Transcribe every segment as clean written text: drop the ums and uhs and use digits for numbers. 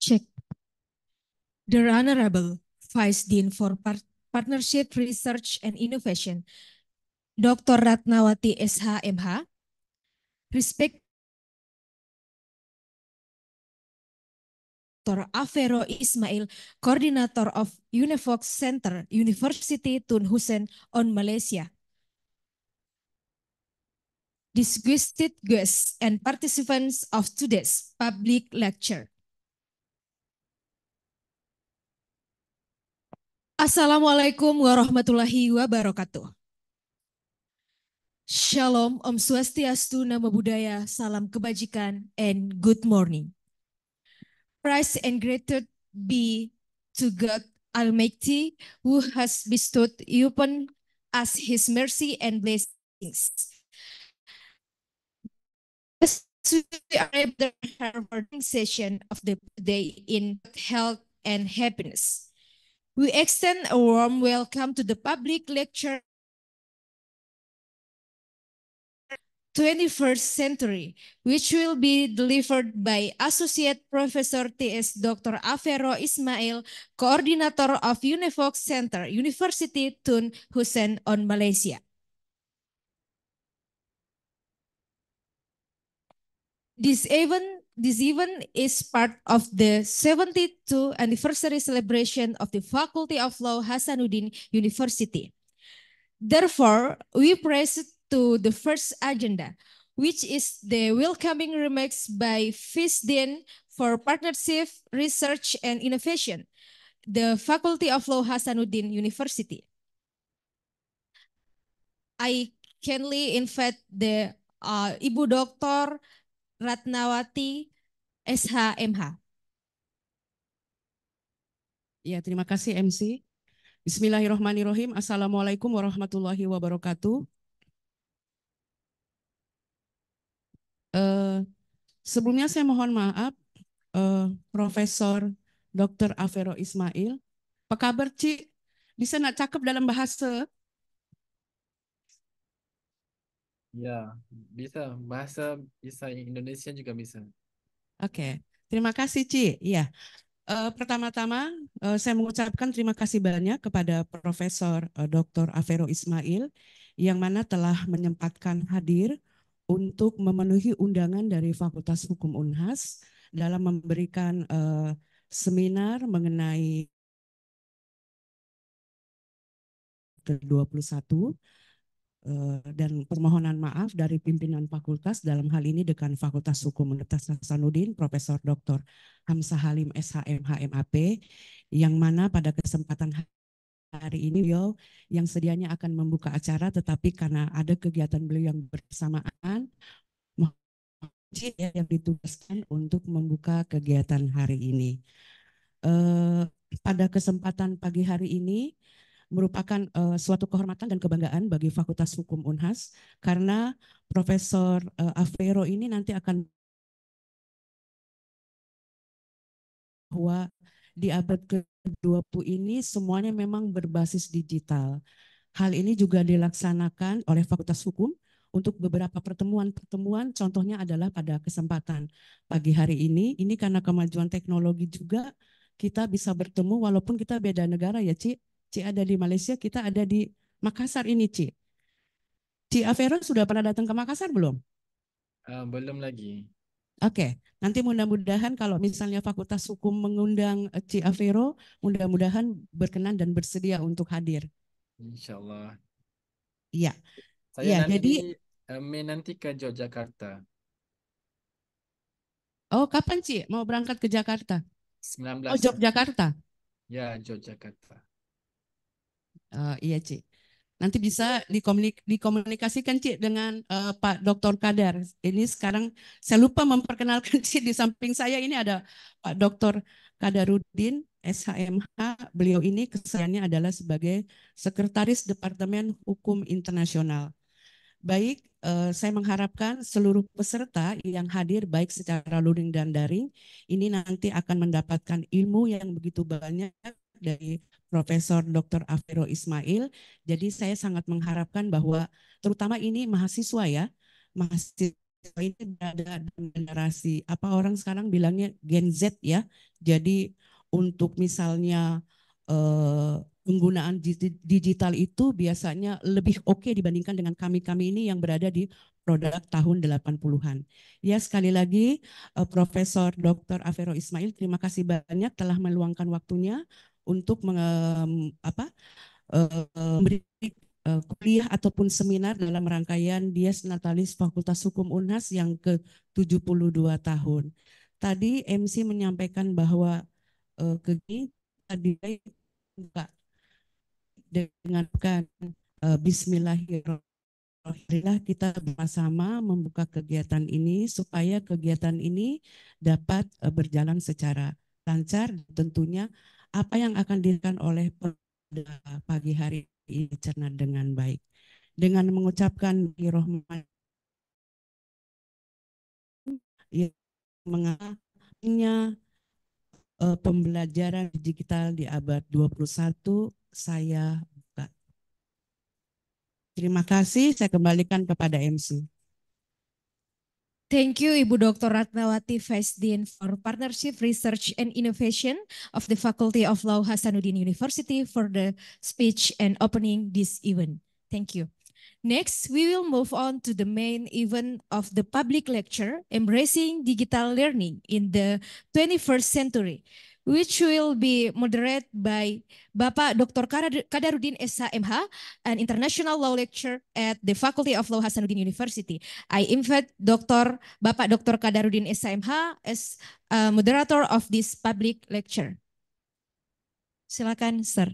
Check. The Honorable Vice Dean for Partnership Research and Innovation, Dr. Ratnawati SH.MH, Respect Dr. Afero Ismail, Coordinator of Univox Center, University Tun Hussein on Malaysia. Distinguished guests and participants of today's public lecture. Assalamualaikum warahmatullahi wabarakatuh. Shalom, Om Swastiastu, Namo Buddhaya, Salam Kebajikan, and good morning. Praise and gratitude be to God Almighty, who has bestowed upon us His mercy and blessings. As we arrive at the morning session of the day in health and happiness, we extend a warm welcome to the public lecture 21st Century, which will be delivered by Associate Professor T.S. Dr. Afero Ismail, Coordinator of Univox Center, University Tun Hussein on Malaysia. This event is part of the 72nd anniversary celebration of the Faculty of Law Hasanuddin University. Therefore, we proceed to the first agenda, which is the welcoming remarks by Vice Dean for Partnership, Research, and Innovation, the Faculty of Law Hasanuddin University. I kindly invite the Ibu Dr. Ratnawati SH.MH. Ya, terima kasih MC. Bismillahirrahmanirrahim. Assalamualaikum warahmatullahi wabarakatuh. Sebelumnya saya mohon maaf, Profesor Dr. Afero Ismail. Apa kabar, Ci? Bisa nak cakap dalam bahasa? Ya, bisa. Bahasa bisa Indonesia juga bisa. Oke, terima kasih, Ci. Iya. Pertama-tama saya mengucapkan terima kasih banyak kepada Profesor Dr. Afero Ismail yang mana telah menyempatkan hadir untuk memenuhi undangan dari Fakultas Hukum Unhas dalam memberikan seminar mengenai ke-21 dan permohonan maaf dari pimpinan fakultas, dalam hal ini Dekan Fakultas Hukum Universitas Hasanuddin, Profesor Dr. Hamzah Halim SH.MH MAP, yang mana pada kesempatan hari ini beliau yang sedianya akan membuka acara, tetapi karena ada kegiatan beliau yang bersamaan, yang ditugaskan untuk membuka kegiatan hari ini. Pada kesempatan pagi hari ini, merupakan suatu kehormatan dan kebanggaan bagi Fakultas Hukum Unhas karena Profesor Afero ini nanti akan bahwa di abad ke-20 ini semuanya memang berbasis digital. Hal ini juga dilaksanakan oleh Fakultas Hukum untuk beberapa pertemuan-pertemuan, contohnya adalah pada kesempatan pagi hari ini karena kemajuan teknologi juga kita bisa bertemu walaupun kita beda negara ya, Ci. Ci ada di Malaysia, kita ada di Makassar ini, Ci. Ci Afero sudah pernah datang ke Makassar belum? Belum lagi. Oke, nanti mudah-mudahan kalau misalnya Fakultas Hukum mengundang Ci Afero, mudah-mudahan berkenan dan bersedia untuk hadir. Insya Allah. Iya. Saya Jadi nanti ke Yogyakarta. oh, kapan Ci mau berangkat ke Jakarta? 19. Oh, Yogyakarta. Ya, Yogyakarta. Iya, Ci. Nanti bisa dikomunikasikan, Ci, dengan Pak Dr. Kadar. Ini sekarang saya lupa memperkenalkan, Ci, di samping saya ini ada Pak Dr. Kadarudin, SH.MH. Beliau ini kesehariannya adalah sebagai Sekretaris Departemen Hukum Internasional. Baik, saya mengharapkan seluruh peserta yang hadir baik secara luring dan daring ini nanti akan mendapatkan ilmu yang begitu banyak dari Profesor Dr. Afero Ismail. Jadi saya sangat mengharapkan bahwa terutama ini mahasiswa ya, mahasiswa ini berada dalam generasi apa orang sekarang bilangnya Gen Z ya. Jadi untuk misalnya penggunaan digital itu biasanya lebih oke dibandingkan dengan kami-kami ini yang berada di produk tahun 80-an. Ya, sekali lagi Profesor Dr. Afero Ismail, terima kasih banyak telah meluangkan waktunya untuk memberi kuliah ataupun seminar dalam rangkaian Dies Natalis Fakultas Hukum Unhas yang ke-72 tahun. Tadi MC menyampaikan bahwa tadi dengan Bismillahirrahmanirrahim kita bersama membuka kegiatan ini supaya kegiatan ini dapat berjalan secara lancar. Tentunya apa yang akan dilakukan oleh pagi hari ini cerna dengan baik. Dengan mengucapkan Bismillahirrahmanirrahim yang mengalaminya pembelajaran digital di abad 21 saya buka. Terima kasih, saya kembalikan kepada MC. Thank you, Ibu Dr. Ratnawati, Vice Dean for Partnership, Research, and Innovation of the Faculty of Law, Hasanuddin University, for the speech and opening this event. Thank you. Next, we will move on to the main event of the public lecture, Embracing Digital Learning in the 21st Century, which will be moderated by Bapak Dr. Kadarudin SH.MH, an international law lecturer at the Faculty of Law Hasanuddin University. I invite Bapak Dr. Kadarudin SH.MH as moderator of this public lecture. Silakan, Sir.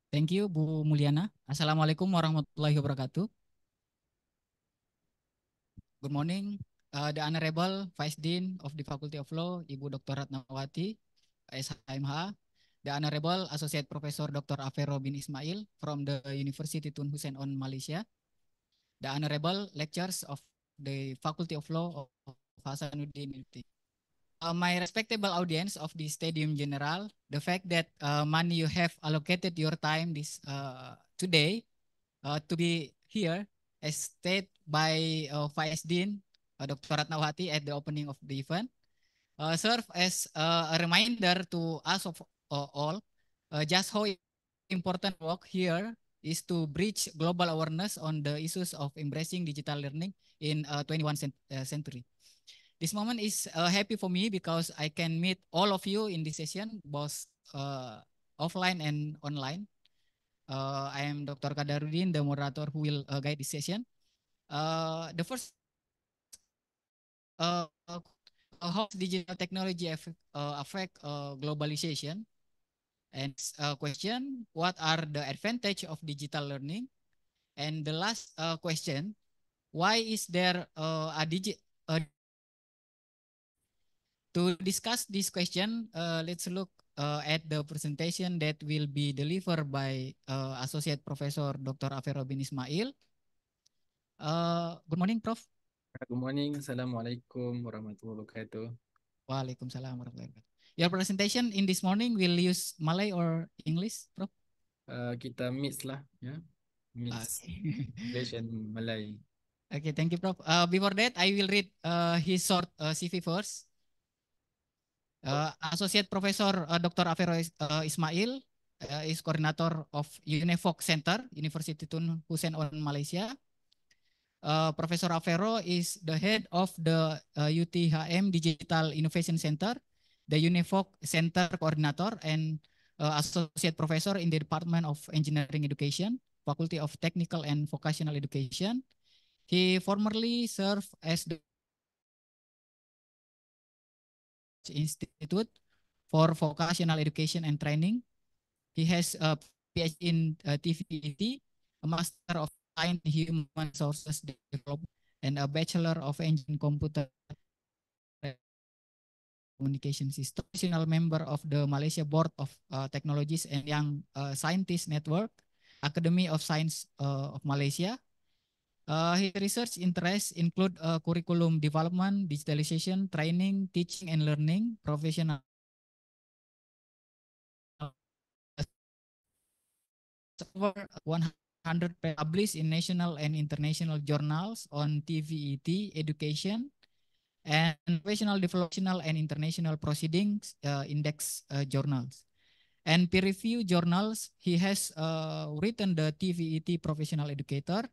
Thank you, Bu Mulyana. Assalamualaikum warahmatullahi wabarakatuh. Good morning, the Honorable Vice Dean of the Faculty of Law, Ibu Dr. Ratnawati, SH.MH, the Honorable Associate Professor Dr. Afero bin Ismail from the University Tun Hussein on Malaysia, the Honorable Lecturers of the Faculty of Law of Hasanuddin University. My respectable audience of the Stadium General, the fact that money you have allocated your time this today to be here as stated by Vice Dean Dr. Ratnawati at the opening of the event, serve as a reminder to us of all just how important work here is to bridge global awareness on the issues of embracing digital learning in 21st century. This moment is happy for me because I can meet all of you in this session, both offline and online. I am Dr. Kadarudin, the moderator who will guide this session. The first, how digital technology affect globalization? And question, what are the advantage of digital learning? And the last question, why is there to discuss this question, let's look at the presentation that will be delivered by Associate Professor Dr. Afero bin Ismail. Good morning, Prof. Good morning. Assalamualaikum warahmatullahi wabarakatuh. Waalaikumsalam warahmatullahi wabarakatuh. Your presentation in this morning will use Malay or English, Prof? Kita mix lah, ya. Mix English and Malay. Okay, thank you, Prof. Before that, I will read his short CV first. Associate Professor Dr. Afero Ismail is coordinator of UNEFOC Center, University Tun Hussein on Malaysia. Professor Afero is the head of the UTHM Digital Innovation Center, the UNEFOC Center coordinator, and associate professor in the Department of Engineering Education, Faculty of Technical and Vocational Education. He formerly served as the Institute for Vocational Education and Training. He has a PhD in TVET, a Master of Science in Human Resources Development, and a Bachelor of Engineering Computer Communication System. National member of the Malaysia Board of Technologies and Young Scientists Network, Academy of Science of Malaysia. His research interests include curriculum development, digitalization, training, teaching and learning, professional. Over 100 published in national and international journals on TVET education and professional developmental and international proceedings index journals. And peer review journals, he has written the TVET professional educator,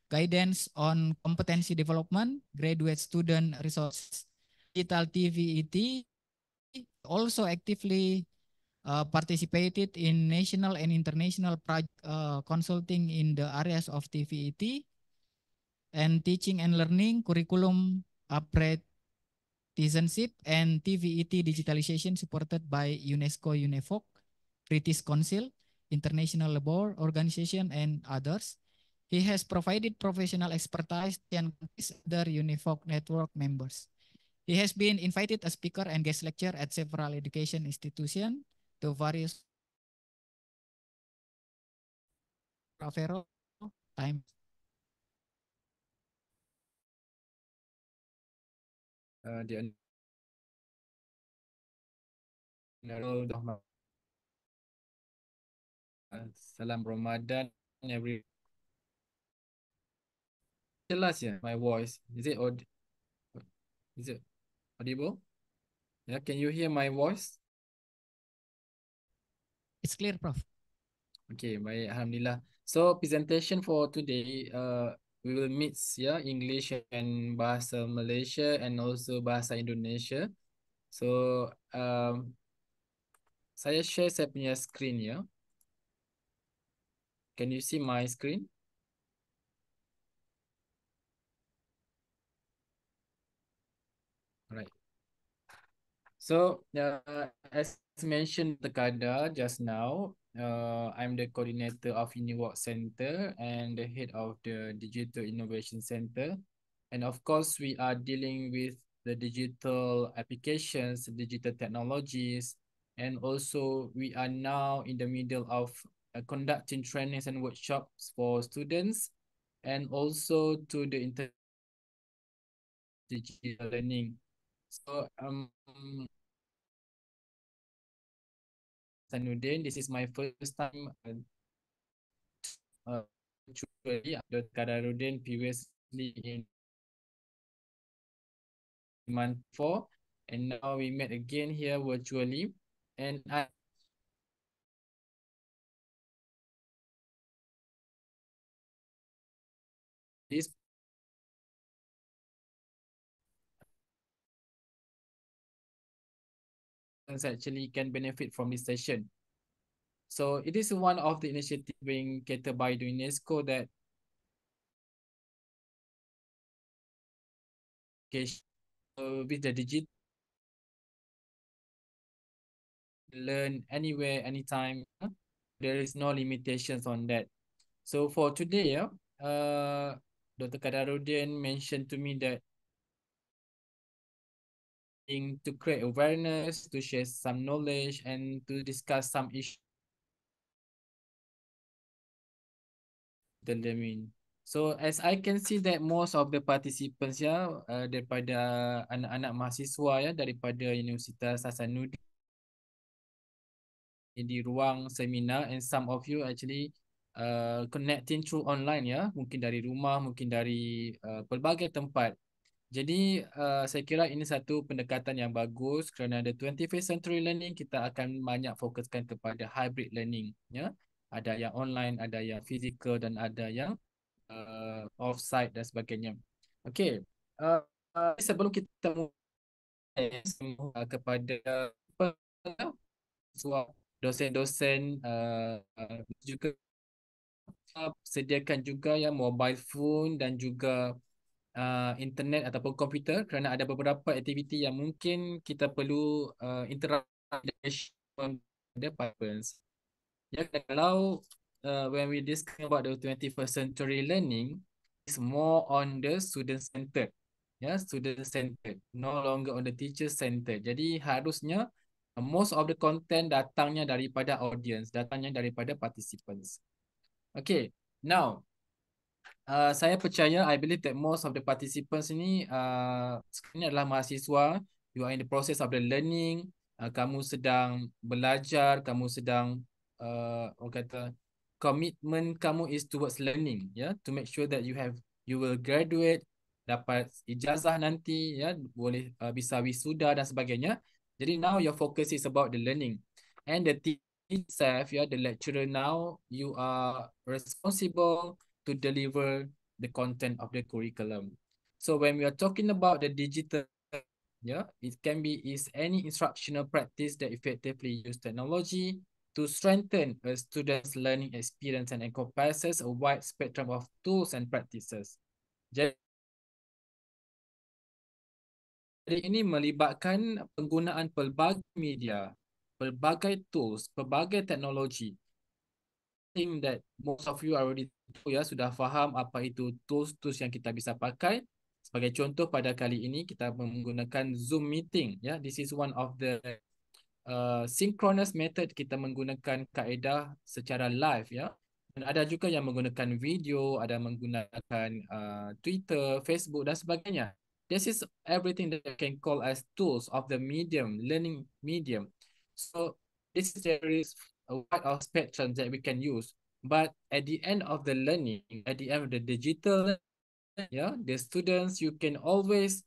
guidance on competency development, graduate student resources, digital TVET, also actively participated in national and international project consulting in the areas of TVET and teaching and learning, curriculum apprenticeship, and TVET digitalization supported by UNESCO, UNEFOC, British Council, International Labour Organization, and others. He has provided professional expertise and other UNEFOC network members. He has been invited as speaker and guest lecturer at several education institutions to various Avero time. The Honorable Salam Ramadan, every jelas ya my voice. Is it audible? Yeah, can you hear my voice? It's clear, Prof. Okay, baik, alhamdulillah. So presentation for today, we will mix English and bahasa Malaysia and also bahasa Indonesia. So saya share saya punya screen ya. Can you see my screen? Alright. So as mentioned the Kada just now, I'm the coordinator of UniWalk Center and the head of the Digital Innovation Center. And of course, we are dealing with the digital applications, digital technologies, and also we are now in the middle of conducting trainings and workshops for students and also to the digital learning. So Sanuddin, this is my first time virtually. Dr. Kadarudin previously in month 4, and now we met again here virtually. And I this actually can benefit from this session. So it is one of the initiatives being catered by the UNESCO that with the digital learn anywhere, anytime. There is no limitations on that. So for today, Dr. Kadarudin mentioned to me that to create awareness, to share some knowledge, and to discuss some issues. So as I can see that most of the participants daripada anak-anak mahasiswa daripada Universitas Hasanuddin di ruang seminar, and some of you actually connecting through online mungkin dari rumah, mungkin dari pelbagai tempat. Jadi saya kira ini satu pendekatan yang bagus kerana the 21st century learning kita akan banyak fokuskan kepada hybrid learning Ada yang online, ada yang physical dan ada yang offsite dan sebagainya. Okay, sebelum kita mulai kepada dosen-dosen juga sediakan juga mobile phone dan juga internet ataupun komputer kerana ada beberapa aktiviti yang mungkin kita perlu interaction dengan parents. Kalau when we discuss about the 21st century learning, it's more on the student centered. Student centered, no longer on the teacher centered. Jadi harusnya most of the content datangnya daripada audience, datangnya daripada participants. Okay, now saya percaya, I believe that most of the participants ini sebenarnya adalah mahasiswa. You are in the process of the learning. Kamu sedang belajar, kamu sedang orang kata komitmen kamu is towards learning, ya, to make sure that you will graduate, dapat ijazah nanti, ya, boleh bisa wisuda dan sebagainya. Jadi now your focus is about the learning, and the teacher itself, ya, the lecturer, now you are responsible to deliver the content of the curriculum. So when we are talking about the digital, yeah, it can be is any instructional practice that effectively use technology to strengthen a student's learning experience and encompasses a wide spectrum of tools and practices. Jadi ini melibatkan penggunaan pelbagai media, pelbagai tools, pelbagai teknologi. I think that most of you already tahu, ya, sudah faham apa itu tools-tools yang kita bisa pakai. Sebagai contoh, pada kali ini kita menggunakan Zoom meeting, ya. This is one of the synchronous method, kita menggunakan kaedah secara live, ya. Dan ada juga yang menggunakan video, ada menggunakan Twitter, Facebook dan sebagainya. This is everything that you can call as tools of the medium, learning medium. So this is there is a wide of spectrum that we can use. But at the end of the learning, at the end of the digital, yeah, the students, you can always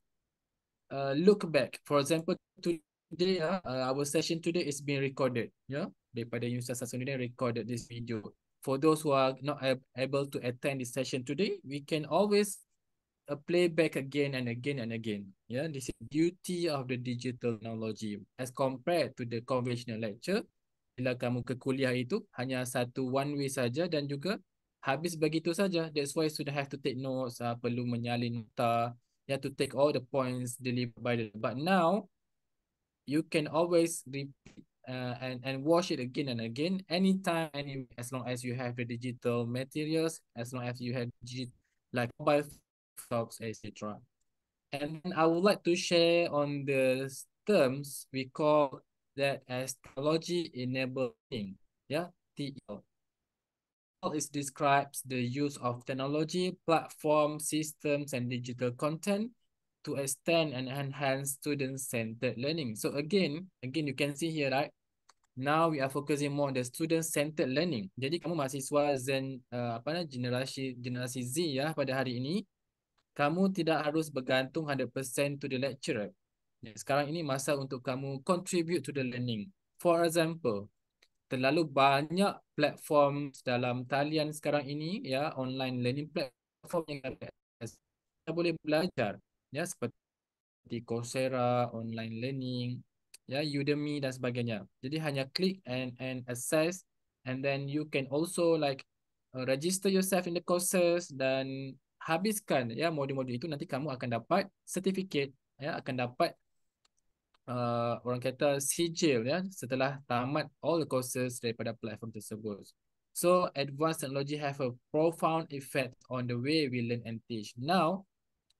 look back. For example, today, our session today is being recorded. Yeah, daripada Universitas Hasanuddin recorded this video. For those who are not able to attend this session today, we can always play back again and again and again. Yeah, this is beauty of the digital technology as compared to the conventional lecture. Bila kamu ke kuliah itu hanya satu one way saja dan juga habis begitu saja. That's why sudah have to take notes, perlu menyalin nota, you have to take all the points delivered by the. But now you can always repeat and watch it again and again, anytime, anywhere, as long as you have the digital materials, as long as you have like mobile phones, etc. And then I would like to share on the terms we call that as technology enabling, yeah, TL. It describes the use of technology, platform, systems, and digital content to extend and enhance student-centered learning. So again, you can see here, right? Now we are focusing more on the student-centered learning. Jadi kamu mahasiswa generasi Z, ya, pada hari ini, kamu tidak harus bergantung 100% to the lecturer. Sekarang ini masa untuk kamu contribute to the learning. For example, terlalu banyak platform dalam talian sekarang ini, ya, online learning platform yang ada. Kita boleh belajar, ya, seperti Coursera, online learning, ya, Udemy dan sebagainya. Jadi hanya klik and access, and then you can also like register yourself in the courses dan habiskan, ya, modul-modul itu, nanti kamu akan dapat certificate, ya, akan dapat orang kata sijil, ya, setelah tamat all the courses daripada platform tersebut. So advanced technology have a profound effect on the way we learn and teach. Now,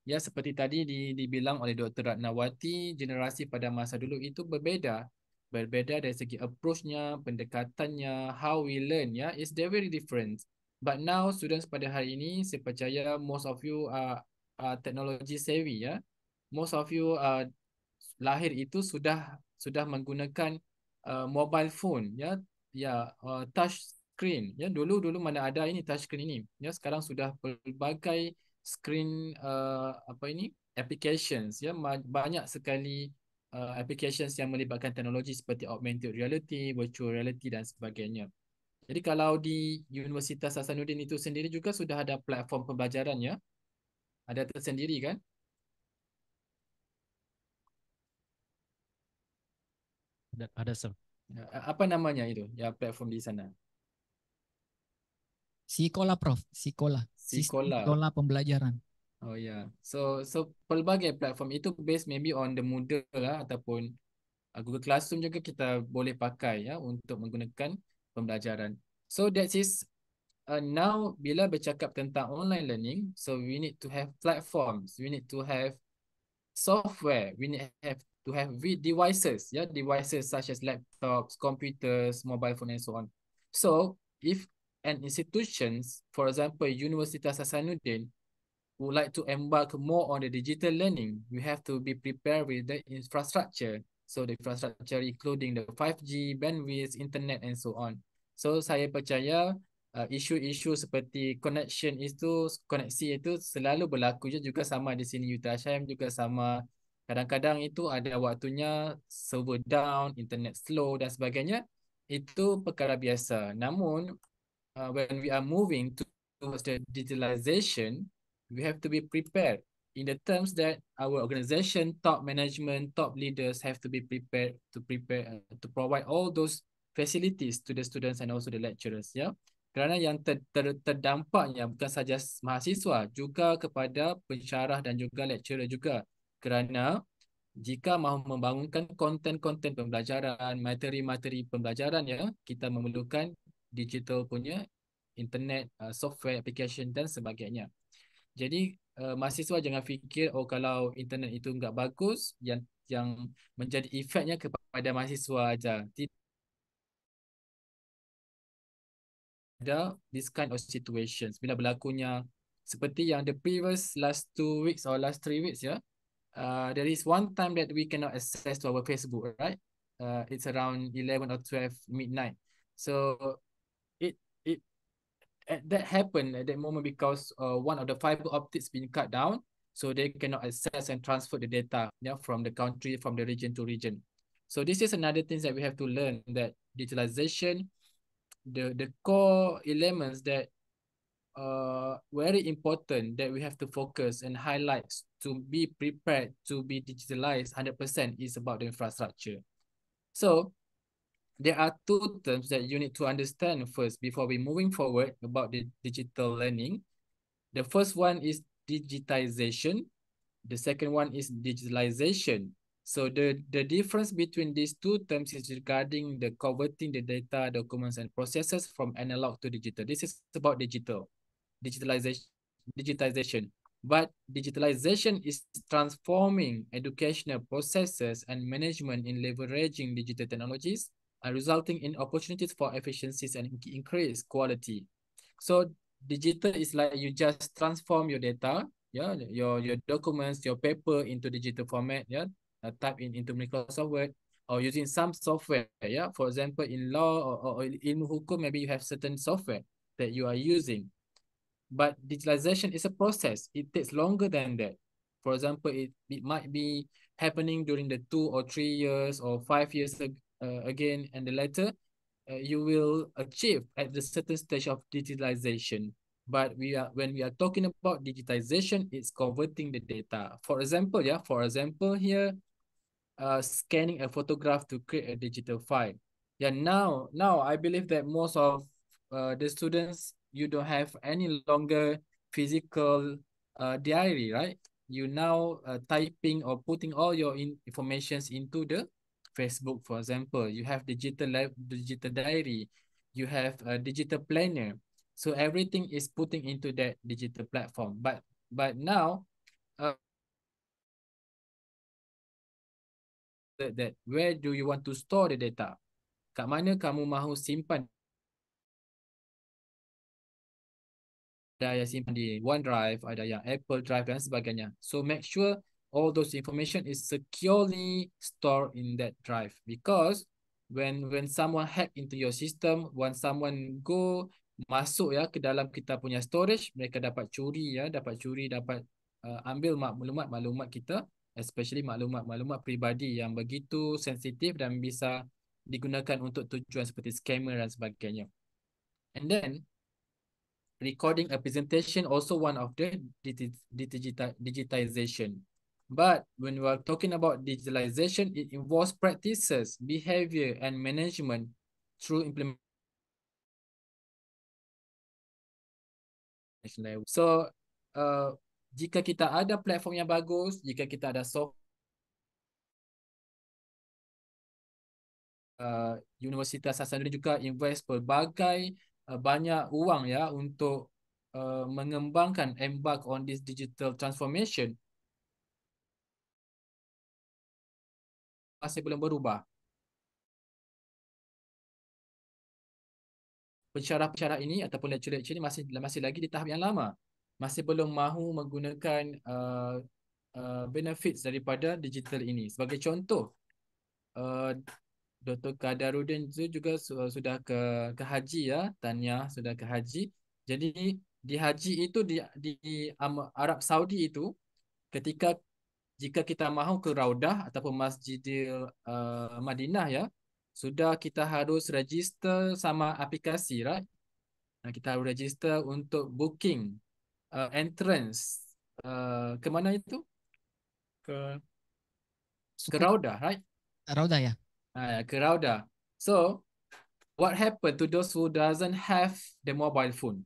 ya, seperti tadi dibilang oleh Dr. Ratnawati, generasi pada masa dulu itu berbeza dari segi approach-nya, pendekatannya, how we learn, ya, is very different. But now students pada hari ini, saya percaya most of you are technology savvy, ya. Most of you lahir itu sudah menggunakan mobile phone, ya, touch screen, ya. Dulu mana ada ini touch screen ini, ya. Sekarang sudah pelbagai screen applications, ya, banyak sekali applications yang melibatkan teknologi seperti augmented reality, virtual reality dan sebagainya. Jadi kalau di Universitas Hasanuddin itu sendiri juga sudah ada platform pembelajaran, ya, ada tersendiri kan? Ada, sir. Apa namanya itu, ya, platform di sana? Sikola, Prof. Sikola. Sistem Sikola. kelola pembelajaran. Oh ya, yeah. So pelbagai platform itu based maybe on the Moodle lah, ataupun Google Classroom juga kita boleh pakai, ya, untuk menggunakan pembelajaran. So that is now bila bercakap tentang online learning, so we need to have platforms, we need to have software, we need to have devices, yeah, devices such as laptops, computers, mobile phone, and so on. So if an institutions, for example, Universitas Hasanuddin, would like to embark more on the digital learning, we have to be prepared with the infrastructure. So the infrastructure including the 5G, bandwidth, internet, and so on. So saya percaya isu-isu seperti koneksi itu selalu berlaku juga sama di sini. Yuta Syam juga sama. Kadang-kadang itu ada waktunya server down, internet slow dan sebagainya. Itu perkara biasa. Namun when we are moving towards the digitalization, we have to be prepared in the terms that our organization, top management, top leaders have to be prepared to provide all those facilities to the students and also the lecturers. Ya, kerana yang terdampaknya bukan saja mahasiswa, juga kepada pensyarah dan juga lecturer juga. Kerana jika mahu membangunkan konten-konten pembelajaran, materi-materi pembelajaran, ya, kita memerlukan digital punya internet, software, application dan sebagainya. Jadi mahasiswa jangan fikir oh kalau internet itu enggak bagus, yang menjadi efeknya kepada mahasiswa aja. Tidak ada this kind of situations bila berlakunya seperti yang the previous last 2 weeks or last 3 weeks, ya. There is one time that we cannot access to our Facebook, right? It's around 11 or 12 midnight. So it it that happened at that moment because one of the fiber optics been cut down, so they cannot access and transfer the data, yeah, from the country, from the region to region. So this is another thing that we have to learn, that digitalization, the core elements that very important that we have to focus and highlight to be prepared to be digitalized 100% is about the infrastructure. So there are two terms that you need to understand first before we moving forward about the digital learning. The first one is digitization. The second one is digitalization. So the difference between these two terms is regarding the converting the data, documents, and processes from analog to digital. This is about digitization. But digitalization is transforming educational processes and management in leveraging digital technologies, resulting in opportunities for efficiencies and increased quality. So digital is like you just transform your data, yeah, your documents, your paper into digital format, yeah, type into Microsoft Word or using some software, yeah. For example, in law or ilmu hukum, maybe you have certain software that you are using. But digitalization is a process. It takes longer than that. For example, it might be happening during the 2 or 3 years or 5 years again, and the later you will achieve at the certain stage of digitalization. But when we are talking about digitization, it's converting the data. For example, here, scanning a photograph to create a digital file. Yeah, now I believe that most of the students, you don't have any longer physical diary, right? You now typing or putting all your informations into the Facebook, for example. You have digital diary, you have a digital planner. So everything is putting into that digital platform. But now, that where do you want to store the data? Kat mana kamu mahu simpan? Ada yang simpan di OneDrive, ada yang Apple Drive dan sebagainya. So make sure all those information is securely stored in that drive, because when someone hack into your system, when someone go masuk ya ke dalam kita punya storage, mereka dapat curi, dapat ambil maklumat kita, especially maklumat pribadi yang begitu sensitif dan bisa digunakan untuk tujuan seperti scammer dan sebagainya. And then recording a presentation also one of the digitization. But when we are talking about digitalization, it involves practices, behavior, and management through implementation. So, jika kita ada platform yang bagus, jika kita ada Universitas Hasanuddin juga invest pelbagai banyak uang ya untuk mengembangkan embark on this digital transformation. Masih belum berubah. Pensyarah-pensyarah ini ataupun lecturer-lecturer ini masih lagi di tahap yang lama. Masih belum mahu menggunakan benefits daripada digital ini. Sebagai contoh, Dr. Kadarudin itu juga sudah ke haji ya, Tanya sudah ke haji. Jadi di haji itu di Arab Saudi itu ketika jika kita mahu ke Raudah ataupun Masjidil Madinah ya, sudah kita harus register sama aplikasi, right? Nah, kita harus register untuk booking entrance ke mana itu? Ke ke Suku Raudah, right? Rauda ya. Ke Raudah. So, what happened to those who doesn't have the mobile phone?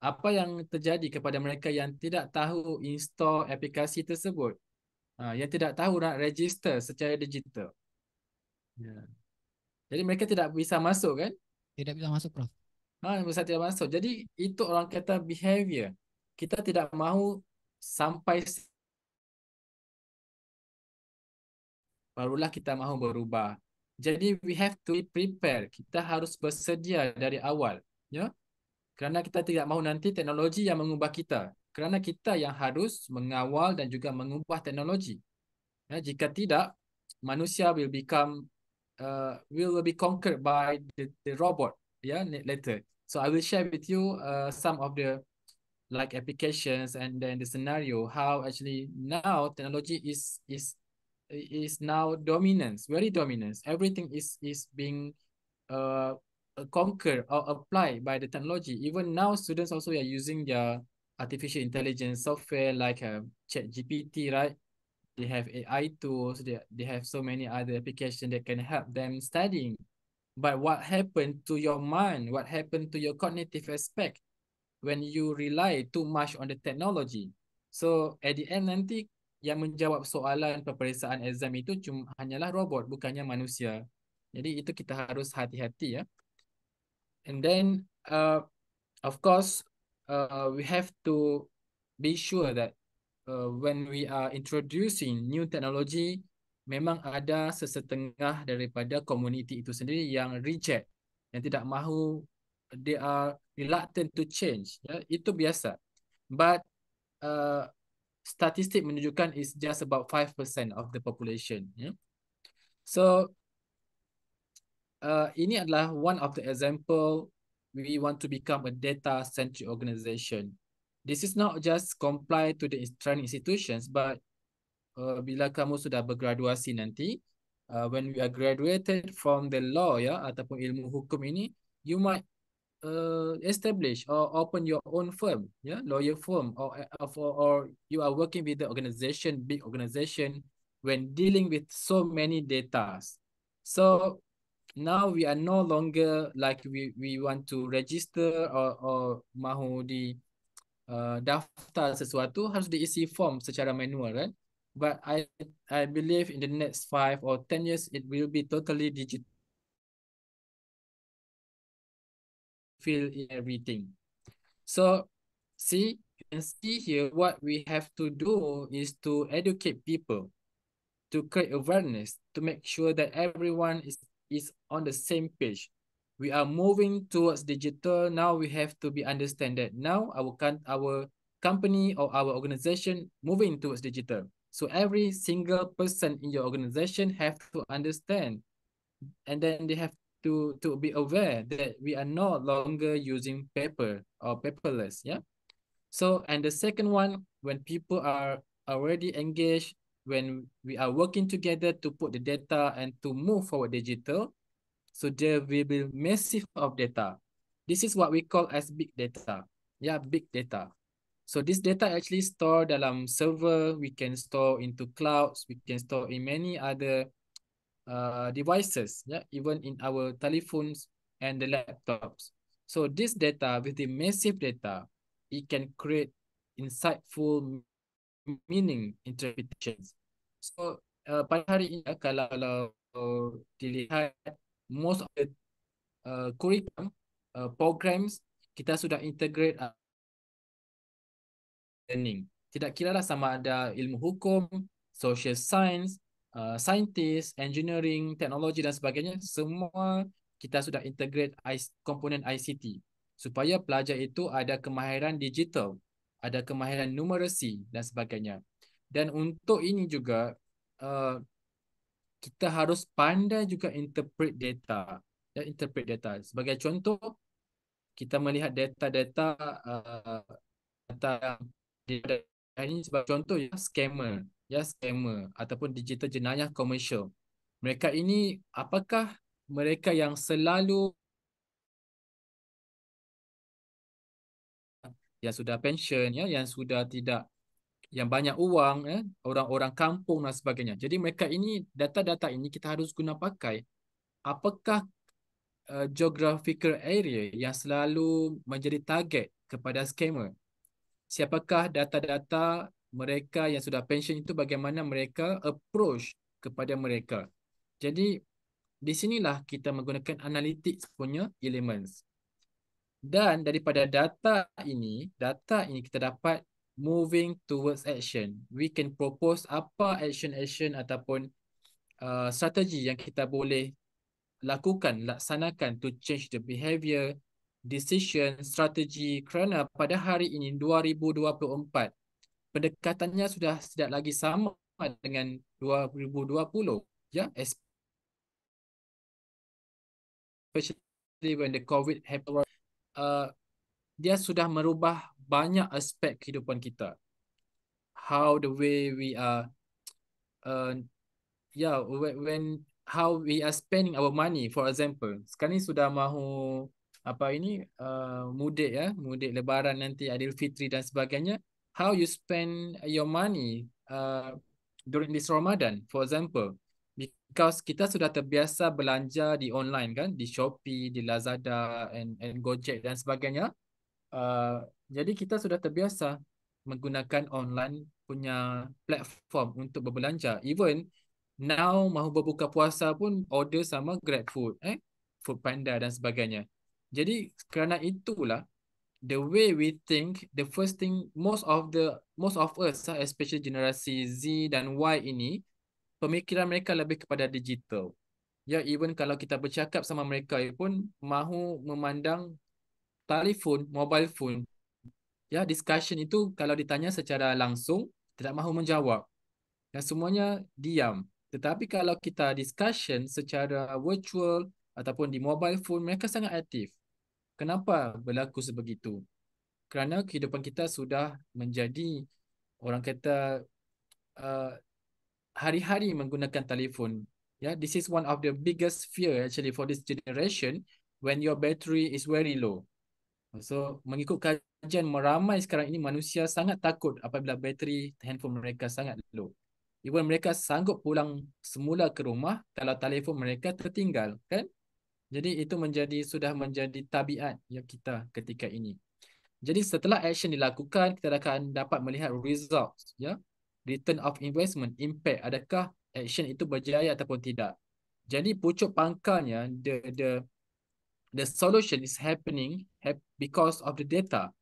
Apa yang terjadi kepada mereka yang tidak tahu install aplikasi tersebut? Yang tidak tahu nak register secara digital. Ya. Jadi mereka tidak bisa masuk kan? Tidak bisa masuk, Prof. Bisa tidak masuk. Jadi itu orang kata behavior. Kita tidak mahu sampai barulah kita mahu berubah. Jadi we have to be prepared. Kita harus bersedia dari awal, ya. Kerana kita tidak mahu nanti teknologi yang mengubah kita. Kerana kita yang harus mengawal dan juga mengubah teknologi. Ya, jika tidak, manusia will be conquered by the robot. Ya, later. So I will share with you some of the like applications and then the scenario how actually now technology is now dominance, very dominance. Everything is being uh, conquered or applied by the technology. Even now, students also are using their artificial intelligence software like ChatGPT, right? They have AI tools. They have so many other applications that can help them studying. But what happened to your mind? What happened to your cognitive aspect when you rely too much on the technology? So at the end nanti yang menjawab soalan peperiksaan exam itu hanyalah robot, bukannya manusia. Jadi itu kita harus hati-hati ya. And then of course we have to be sure that when we are introducing new technology, memang ada sesetengah daripada community itu sendiri yang reject, yang tidak mahu, they are reluctant to change. Ya, itu biasa. But statistik menunjukkan is just about 5% of the population. Ya. So ini adalah one of the example we want to become a data-centric organization. This is not just comply to the training institutions, but bila kamu sudah bergraduasi nanti, when we are graduated from the law ya ataupun ilmu hukum ini, you might establish or open your own firm, ya, lawyer firm, or you are working with the organization, big organization, when dealing with so many data. So now we are no longer like we want to register or mahu di daftar sesuatu harus diisi form secara manual, kan? But I believe in the next 5 or 10 years it will be totally digital, fill in everything. So see, you can see here what we have to do is to educate people, to create awareness, to make sure that everyone is on the same page. We are moving towards digital. Now we have to be understand that now our company or our organization moving towards digital. So every single person in your organization have to understand, and then they have to be aware that we are no longer using paper or paperless. Yeah. So, and the second one, when people are already engaged, when we are working together to put the data and to move forward digital, so there will be massive of data. This is what we call as big data. Yeah, big data. So this data actually stored dalam server, we can store into clouds, we can store in many other devices, yeah, even in our telephones and the laptops. So this data, with the massive data, it can create insightful meaning interpretations. So pada hari ini kalau dilihat most of the curriculum programs kita sudah integrate learning. Tidak kira lah sama ada ilmu hukum, social science, scientist, engineering, teknologi dan sebagainya, semua kita sudah integrate komponen ICT supaya pelajar itu ada kemahiran digital, ada kemahiran numerasi dan sebagainya. Dan untuk ini juga kita harus pandai juga interpret data. Ya, interpret data. Sebagai contoh, kita melihat data-data data ini sebagai contoh ya scammer ataupun digital jenayah komersial. Mereka ini apakah mereka yang selalu yang sudah pension ya, yang sudah tidak yang banyak uang ya, orang-orang kampung dan sebagainya. Jadi mereka ini data-data ini kita harus guna pakai. Apakah geographical area yang selalu menjadi target kepada scammer? Siapakah data-data mereka yang sudah pension itu, bagaimana mereka approach kepada mereka. Jadi di sinilah kita menggunakan analytics punya elements. Dan daripada data ini kita dapat moving towards action. We can propose apa action ataupun strategi yang kita boleh laksanakan to change the behavior, decision, strategi, kerana pada hari ini 2024 pendekatannya sudah tidak lagi sama dengan 2020 ya, especially when the COVID happened. Dia sudah merubah banyak aspek kehidupan kita. How the way we are uh, when how we are spending our money, for example. Sekarang ni sudah mahu mudik lebaran nanti, Aidilfitri dan sebagainya. How you spend your money during this Ramadan, for example. Because kita sudah terbiasa belanja di online kan, di Shopee, di Lazada and Gojek dan sebagainya. Jadi kita sudah terbiasa menggunakan online punya platform untuk berbelanja. Even now mahu berbuka puasa pun order sama GrabFood, Food Panda dan sebagainya. Jadi kerana itulah the way we think, the first thing most of us, especially generasi Z dan Y ini, pemikiran mereka lebih kepada digital. Ya, even kalau kita bercakap sama mereka pun mahu memandang telefon, mobile phone. Ya, discussion itu kalau ditanya secara langsung tidak mahu menjawab. Dan semuanya diam. Tetapi kalau kita discussion secara virtual ataupun di mobile phone, mereka sangat aktif. Kenapa berlaku sebegitu? Kerana kehidupan kita sudah menjadi, orang kata, hari-hari menggunakan telefon. Ya, this is one of the biggest fear actually for this generation when your battery is very low. So, mengikut kajian meramai sekarang ini, manusia sangat takut apabila bateri handphone mereka sangat low. Even mereka sanggup pulang semula ke rumah kalau telefon mereka tertinggal, kan? Jadi itu sudah menjadi tabiat yang kita ketika ini. Jadi setelah action dilakukan, kita akan dapat melihat results, ya. Return of investment, impact, adakah action itu berjaya ataupun tidak. Jadi pucuk pangkalnya, the solution is happening because of the data,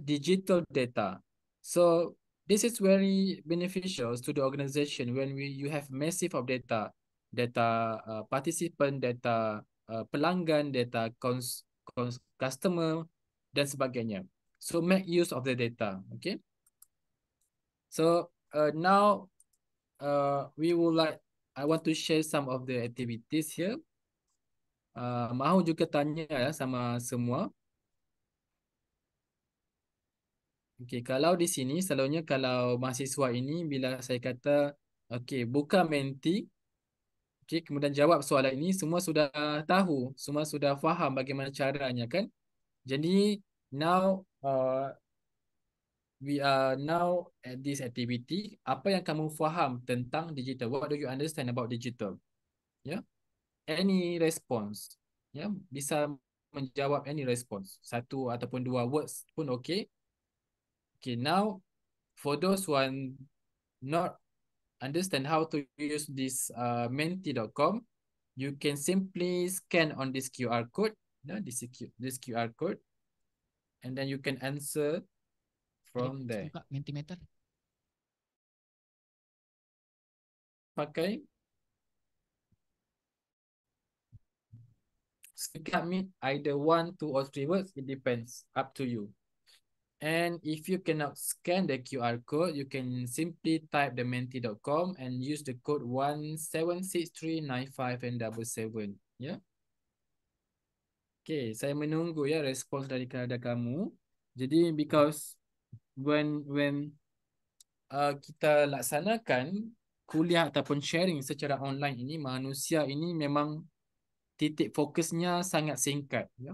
digital data. So this is very beneficial to the organization when you have massive of data participant, data pelanggan, data customer dan sebagainya. So make use of the data. Okay. So now I want to share some of the activities here. Mahu juga tanya ya sama semua. Okey, kalau di sini selalunya kalau mahasiswa ini bila saya kata okey, buka Menti, okey, kemudian jawab soalan ini, semua sudah tahu, semua sudah faham bagaimana caranya kan? Jadi now we are now at this activity. Apa yang kamu faham tentang digital? What do you understand about digital? Ya. Any response. Ya, bisa menjawab any response. Satu ataupun dua words pun okey. Okay, now for those who are not understand how to use this menti.com, you can simply scan on this QR code, this QR code, and then you can answer from there. Buka Mentimeter. Pakai Skype Meet, either 1, 2 or 3 words, it depends, up to you. And if you cannot scan the QR code, you can simply type the menti.com and use the code 176395 and 77. Ya. Okay, saya menunggu ya respons dari kepada kamu. Jadi because when kita laksanakan kuliah ataupun sharing secara online ini, manusia ini memang titik fokusnya sangat singkat, ya.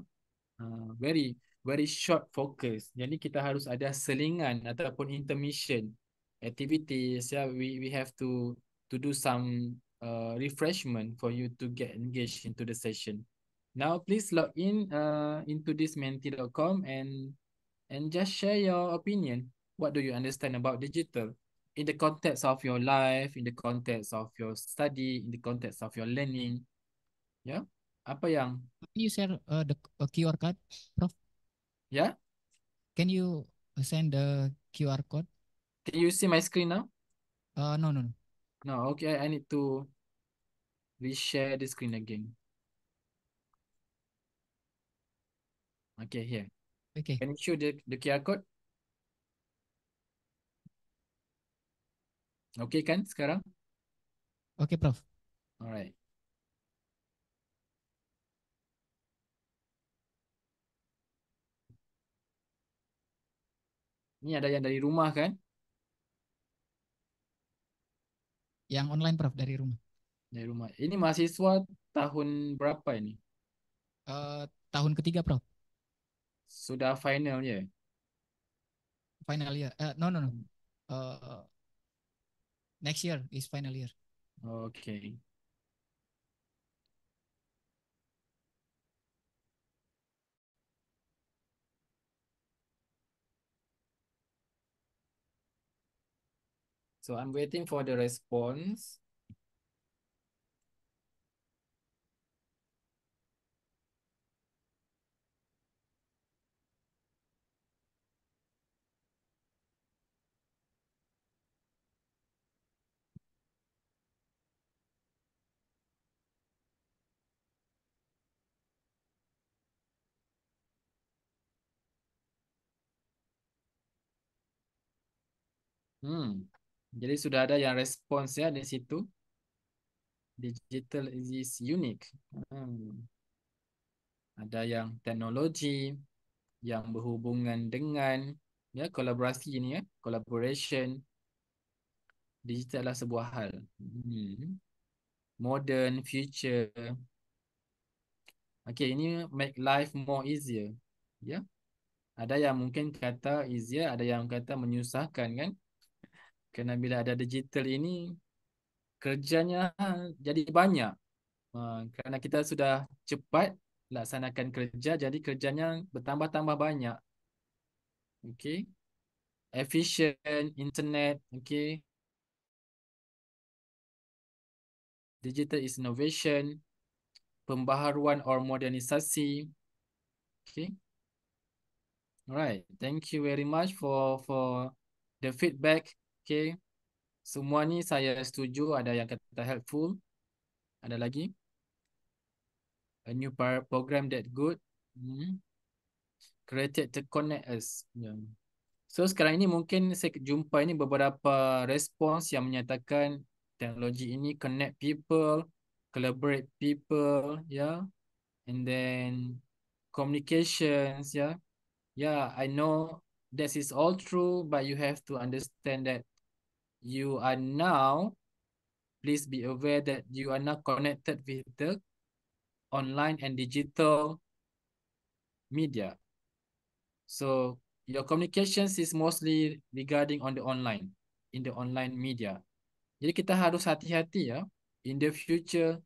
Very very short focus. Jadi kita harus ada selingan ataupun intermission activities. Ya, we have to do some refreshment for you to get engaged into the session. Now please log in into this menti.com and just share your opinion. What do you understand about digital in the context of your life, in the context of your study, in the context of your learning? Ya, apa yang Can you share the QR code, Prof? ya? Can you send the QR code? Can you see my screen now? No, no, no. No, okay, I need to reshare the screen again. Okay, here. Okay. Can you show the QR code? Okay kan sekarang? Okay, Prof. Alright. Ini ada yang dari rumah kan? Yang online, Prof, dari rumah. Dari rumah. Ini mahasiswa tahun berapa ini? Tahun ketiga, Prof. Sudah final ya? Final year. No, no, no. Next year is final year. Okay. So I'm waiting for the response. Jadi sudah ada yang respons ya di situ. Digital is unique. Ada yang teknologi yang berhubungan dengan ya kolaborasi ini ya, collaboration. Digital adalah sebuah hal. Modern, future. Okay, ini make life more easier. Ya. Ada yang mungkin kata easier, ada yang kata menyusahkan kan? Kerana bila ada digital ini kerjanya jadi banyak. Kerana kita sudah cepat laksanakan kerja, jadi kerjanya bertambah-tambah banyak. Okay. Efficient, internet, okay. Digital is innovation, pembaharuan or modernisasi. Okay. Alright, thank you very much for the feedback. Okay. Semua ni saya setuju, ada yang kata helpful. Ada lagi? A new program that good. Created to connect us. Yeah. So sekarang ini mungkin saya jumpa ini beberapa respons yang menyatakan teknologi ini connect people, collaborate people, yeah, and then communications, yeah. Yeah, I know this is all true, but you have to understand that you are now, please be aware that you are now connected with the online and digital media. So your communications is mostly regarding on the online, in the online media. Jadi kita harus hati-hati ya. In the future,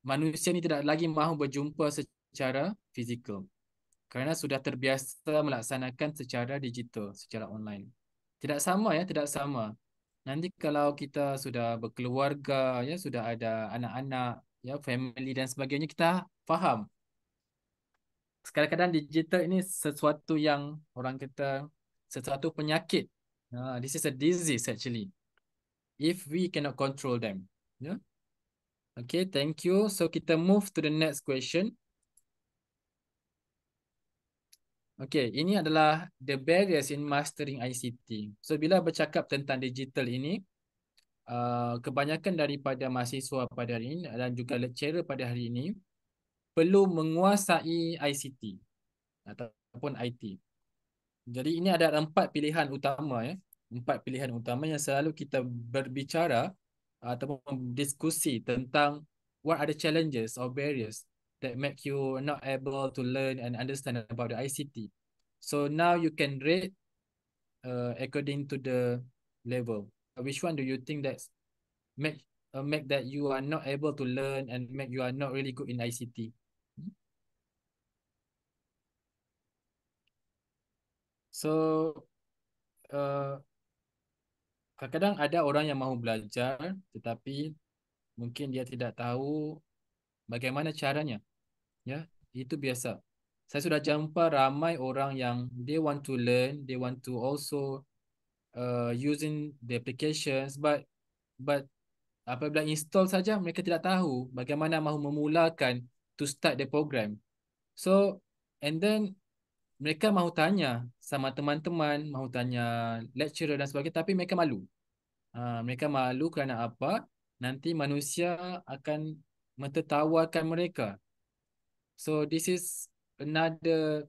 manusia ni tidak lagi mahu berjumpa secara fizikal. Kerana sudah terbiasa melaksanakan secara digital, secara online. Tidak sama ya, tidak sama. Nanti kalau kita sudah berkeluarga, ya sudah ada anak-anak, ya family dan sebagainya, kita faham. Kadang-kadang digital ini sesuatu yang orang kata sesuatu penyakit. This is a disease actually. If we cannot control them. Yeah. Okay, thank you. So kita move to the next question. Okay, ini adalah the barriers in mastering ICT. So bila bercakap tentang digital ini, kebanyakan daripada mahasiswa pada hari ini dan juga lecturer pada hari ini perlu menguasai ICT ataupun IT. Jadi ini ada 4 pilihan utama ya. 4 pilihan utama yang selalu kita berbicara ataupun diskusi tentang what are the challenges or barriers that make you not able to learn and understand about the ICT. So now you can rate according to the level. Which one do you think that's make that you are not able to learn and make you are not really good in ICT? So kadang-kadang ada orang yang mahu belajar tetapi mungkin dia tidak tahu bagaimana caranya. Ya, itu biasa. Saya sudah jumpa ramai orang yang they want to learn, they want to also using the applications, but apabila install saja mereka tidak tahu bagaimana mahu memulakan to start the program. So and then mereka mahu tanya sama teman-teman, mahu tanya lecturer dan sebagainya, tapi mereka malu. Mereka malu kerana apa? Nanti manusia akan mentertawakan mereka. So this is another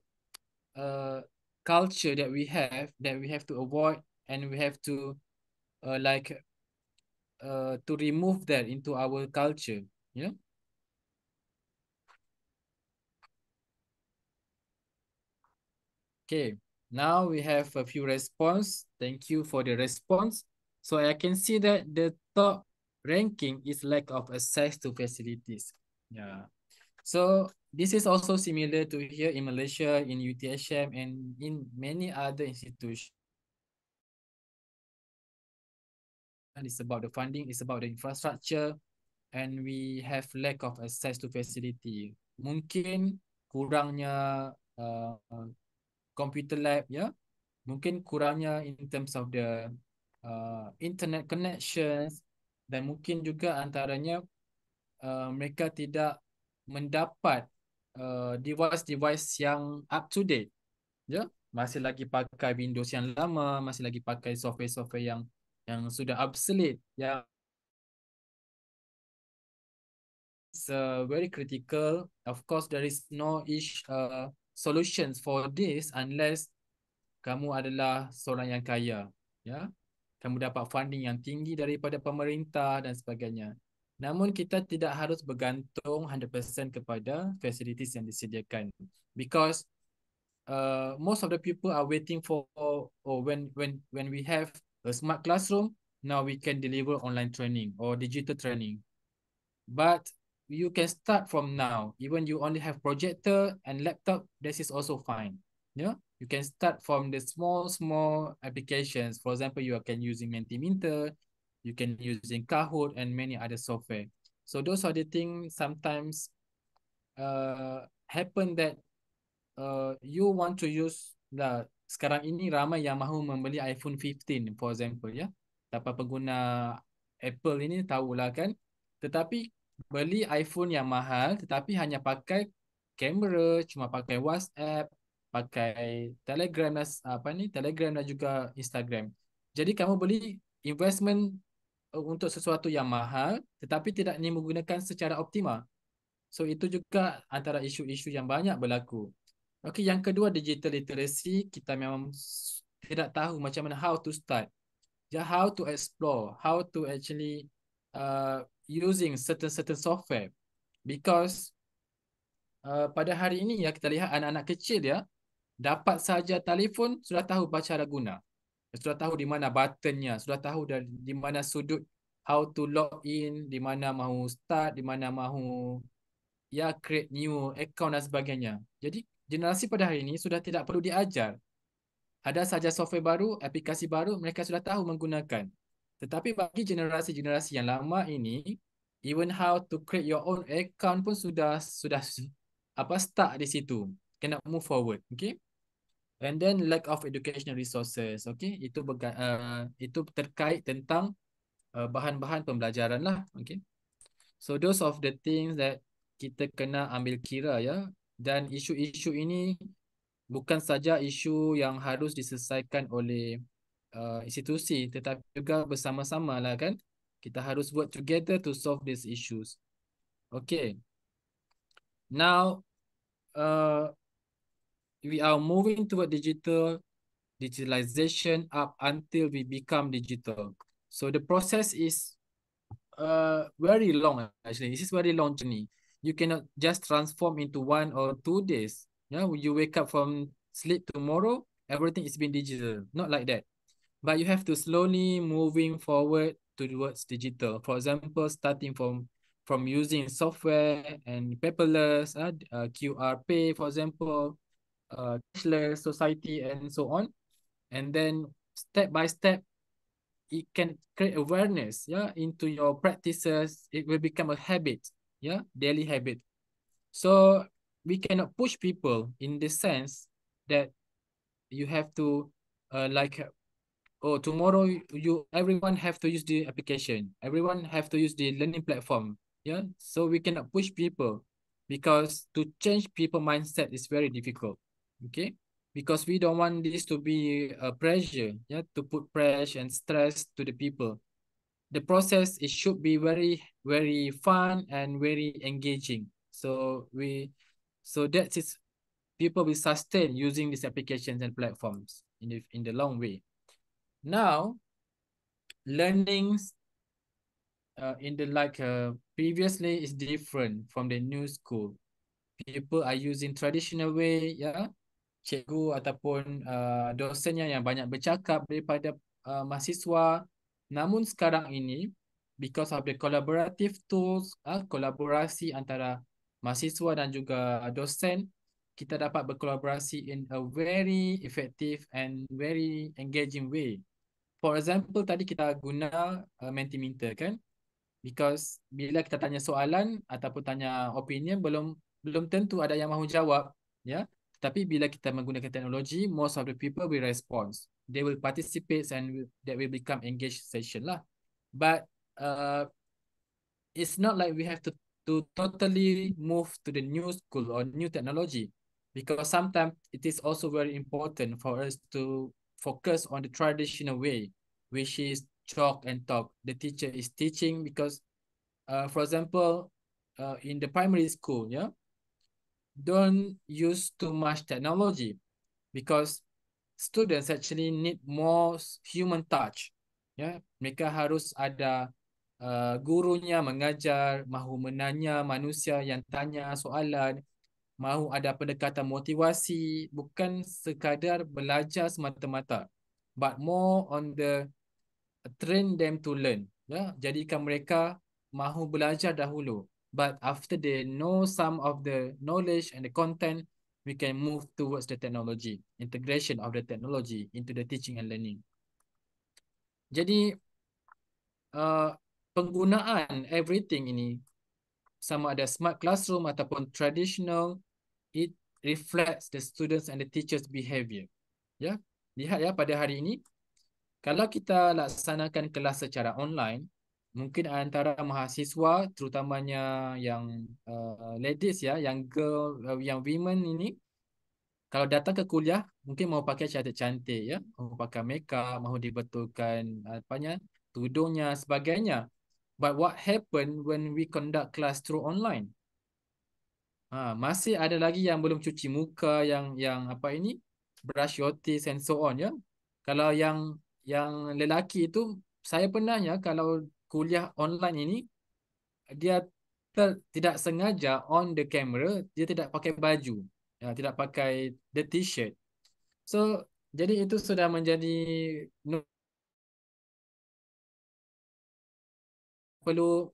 culture that we have to avoid, and we have to like to remove that into our culture. You know? Okay, now we have a few response. Thank you for the response. So I can see that the top ranking is lack of access to facilities. Yeah. So this is also similar to here in Malaysia, in UTHM, and in many other institutions. And it's about the funding, it's about the infrastructure, and we have lack of access to facility. Mungkin kurangnya computer lab, ya. Mungkin kurangnya in terms of the internet connections, dan mungkin juga antaranya mereka tidak mendapat device-device yang up to date. Ya, masih lagi pakai Windows yang lama, masih lagi pakai software-software yang sudah obsolete, yang very critical. Of course, there is no solutions for this unless kamu adalah seorang yang kaya, ya. Kamu dapat funding yang tinggi daripada pemerintah dan sebagainya. Namun kita tidak harus bergantung 100% kepada facilities yang disediakan, because most of the people are waiting for when we have a smart classroom, now we can deliver online training or digital training. But you can start from now. Even you only have projector and laptop, this is also fine. Yeah, you can start from the small applications. For example, you can using Mentimeter, you can using Kahoot and many other software. So those are the things sometimes happen that you want to use lah. Sekarang ini ramai yang mahu membeli iPhone 15 for example, ya. Dapat pengguna Apple ini tahulah kan. Tetapi beli iPhone yang mahal tetapi hanya pakai kamera, cuma pakai WhatsApp, pakai Telegram dan Telegram dan juga Instagram. Jadi kamu beli investment untuk sesuatu yang mahal tetapi tidak ini menggunakan secara optimal. So itu juga antara isu-isu yang banyak berlaku. Okey, yang kedua, digital literacy. Kita memang tidak tahu macam mana how to start, how to explore, how to actually using certain software, because pada hari ini ya kita lihat anak-anak kecil ya dapat saja telefon sudah tahu cara guna, sudah tahu di mana buttonnya, sudah tahu di mana sudut how to log in, di mana mahu start, di mana mahu ya create new account dan sebagainya. Jadi generasi pada hari ini sudah tidak perlu diajar. Ada saja software baru, aplikasi baru, mereka sudah tahu menggunakan. Tetapi bagi generasi-generasi yang lama ini, even how to create your own account pun sudah stuck di situ. Cannot move forward, okay? And then lack of educational resources, okay? Itu terkait tentang bahan-bahan pembelajaran lah, okay? So those of the things that kita kena ambil kira ya, dan isu-isu ini bukan saja isu yang harus diselesaikan oleh institusi, tetapi juga bersama-sama lah kan. Kita harus work together to solve these issues. Okay. Now, we are moving toward digitalization up until we become digital. So the process is very long actually. This is very long journey. You cannot just transform into 1 or 2 days. Yeah, you wake up from sleep tomorrow, everything is been digital. Not like that. But you have to slowly moving forward towards digital. For example, starting from using software and paperless, QR pay, for example, cashless society, and so on. And then step by step, it can create awareness, yeah, into your practices. It will become a habit, yeah, daily habit. So we cannot push people in the sense that you have to like oh, tomorrow everyone have to use the application, everyone have to use the learning platform, yeah. So we cannot push people, because to change people mindset is very difficult. Okay, because we don't want this to be a pressure, yeah, to put pressure and stress to the people. The process, it should be very, very fun and very engaging. So that is, people will sustain using these applications and platforms in the long way. Now, learnings in the previously is different from the new school. People are using traditional way, ya. Cikgu ataupun dosennya yang banyak bercakap daripada mahasiswa. Namun sekarang ini, because of the collaborative tools, kolaborasi antara mahasiswa dan juga dosen, kita dapat berkolaborasi in a very effective and very engaging way. For example, tadi kita guna Mentimeter kan? Because bila kita tanya soalan ataupun tanya opinion, belum tentu ada yang mahu jawab, ya. Tapi bila kita menggunakan teknologi, most of the people will respond. They will participate and that will become engaged session lah. But it's not like we have to totally move to the new school or new technology, because sometimes it is also very important for us to focus on the traditional way, which is chalk and talk. The teacher is teaching because for example, in the primary school, yeah, don't use too much technology, because students actually need more human touch. Ya, mereka harus ada gurunya mengajar, mahu menanya manusia yang tanya soalan, mahu ada pendekatan motivasi, bukan sekadar belajar semata-mata, but more on the train them to learn. Ya, jadikan mereka mahu belajar dahulu. But after they know some of the knowledge and the content, we can move towards the technology, integration of the technology into the teaching and learning. Jadi penggunaan everything ini, sama ada smart classroom ataupun traditional, it reflects the students and the teachers behavior. Ya, lihat ya, pada hari ini kalau kita laksanakan kelas secara online, mungkin antara mahasiswa, terutamanya yang ladies ya, yang girl, yang women ini, kalau datang ke kuliah, mungkin mau pakai cantik-cantik ya, mau pakai makeup, mau dibetulkan apanya, tudungnya, sebagainya. But what happen when we conduct class through online? Masih ada lagi yang belum cuci muka, yang apa ini, brush your teeth and so on ya. Kalau yang lelaki itu, saya pernah ya, kalau kuliah online ini, dia tidak sengaja on the camera, dia tidak pakai baju, ya, tidak pakai the t-shirt. So jadi itu sudah menjadi perlu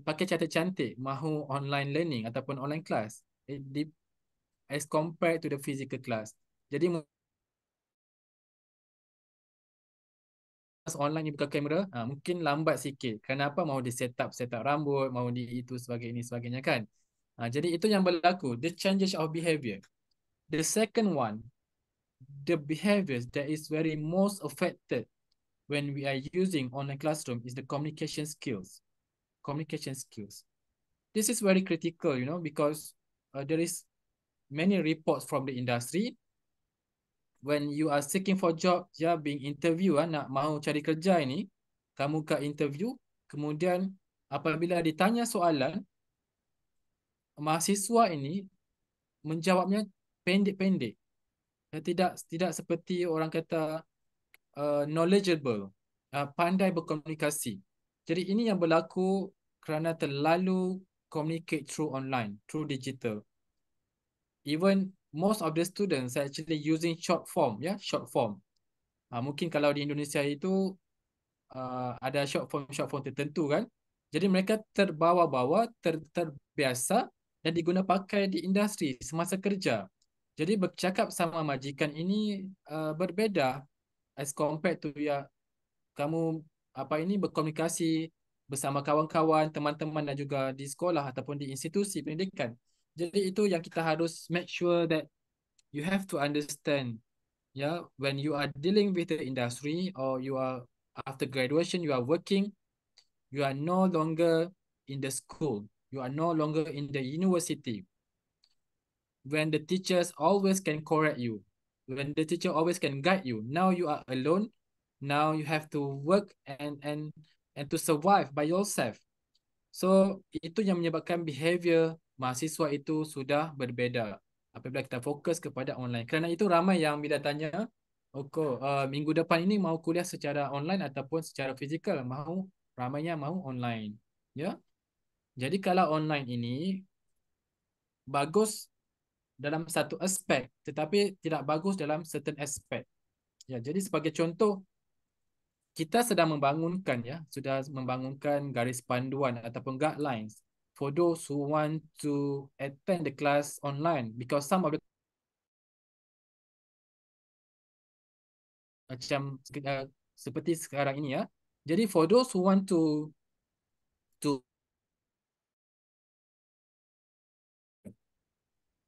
pakai cantik-cantik mahu online learning ataupun online class as compared to the physical class. Jadi online ni buka kamera, mungkin lambat sikit. Kenapa? Mahu di set up rambut, mahu di itu sebagainya kan. Jadi itu yang berlaku, the changes of behavior. The second one, the behaviors that is very most affected when we are using online classroom is the communication skills. Communication skills. This is very critical, because there is many reports from the industry when you are seeking for job, ya, being interview, nak mau cari kerja ini, kamu ke interview, kemudian apabila ditanya soalan, mahasiswa ini menjawabnya pendek-pendek. Tidak seperti orang kata knowledgeable, pandai berkomunikasi. Jadi ini yang berlaku kerana terlalu communicate through online, through digital. Even most of the students are actually using short form, ya, short form. Mungkin kalau di Indonesia itu ada short form tertentu kan. Jadi mereka terbawa-bawa, terbiasa dan diguna pakai di industri semasa kerja. Jadi bercakap sama majikan ini berbeza as compared to ya kamu berkomunikasi bersama kawan-kawan, teman-teman dan juga di sekolah ataupun di institusi pendidikan. Jadi itu yang kita harus make sure that you have to understand, when you are dealing with the industry or you are after graduation, you are working, you are no longer in the school, you are no longer in the university. When the teachers always can correct you, when the teacher always can guide you, now you are alone. Now you have to work and to survive by yourself. So itu yang menyebabkan behavior mahasiswa itu sudah berbeza apabila kita fokus kepada online. Kerana itu ramai yang bila tanya, minggu depan ini mau kuliah secara online ataupun secara fizikal, ramainya mau online. Ya. Jadi kalau online ini bagus dalam satu aspek tetapi tidak bagus dalam certain aspek. Ya, jadi sebagai contoh, kita sudah membangunkan garis panduan ataupun guidelines for those who want to attend the class online, because some of the macam seperti sekarang ini, ya. Jadi for those who want to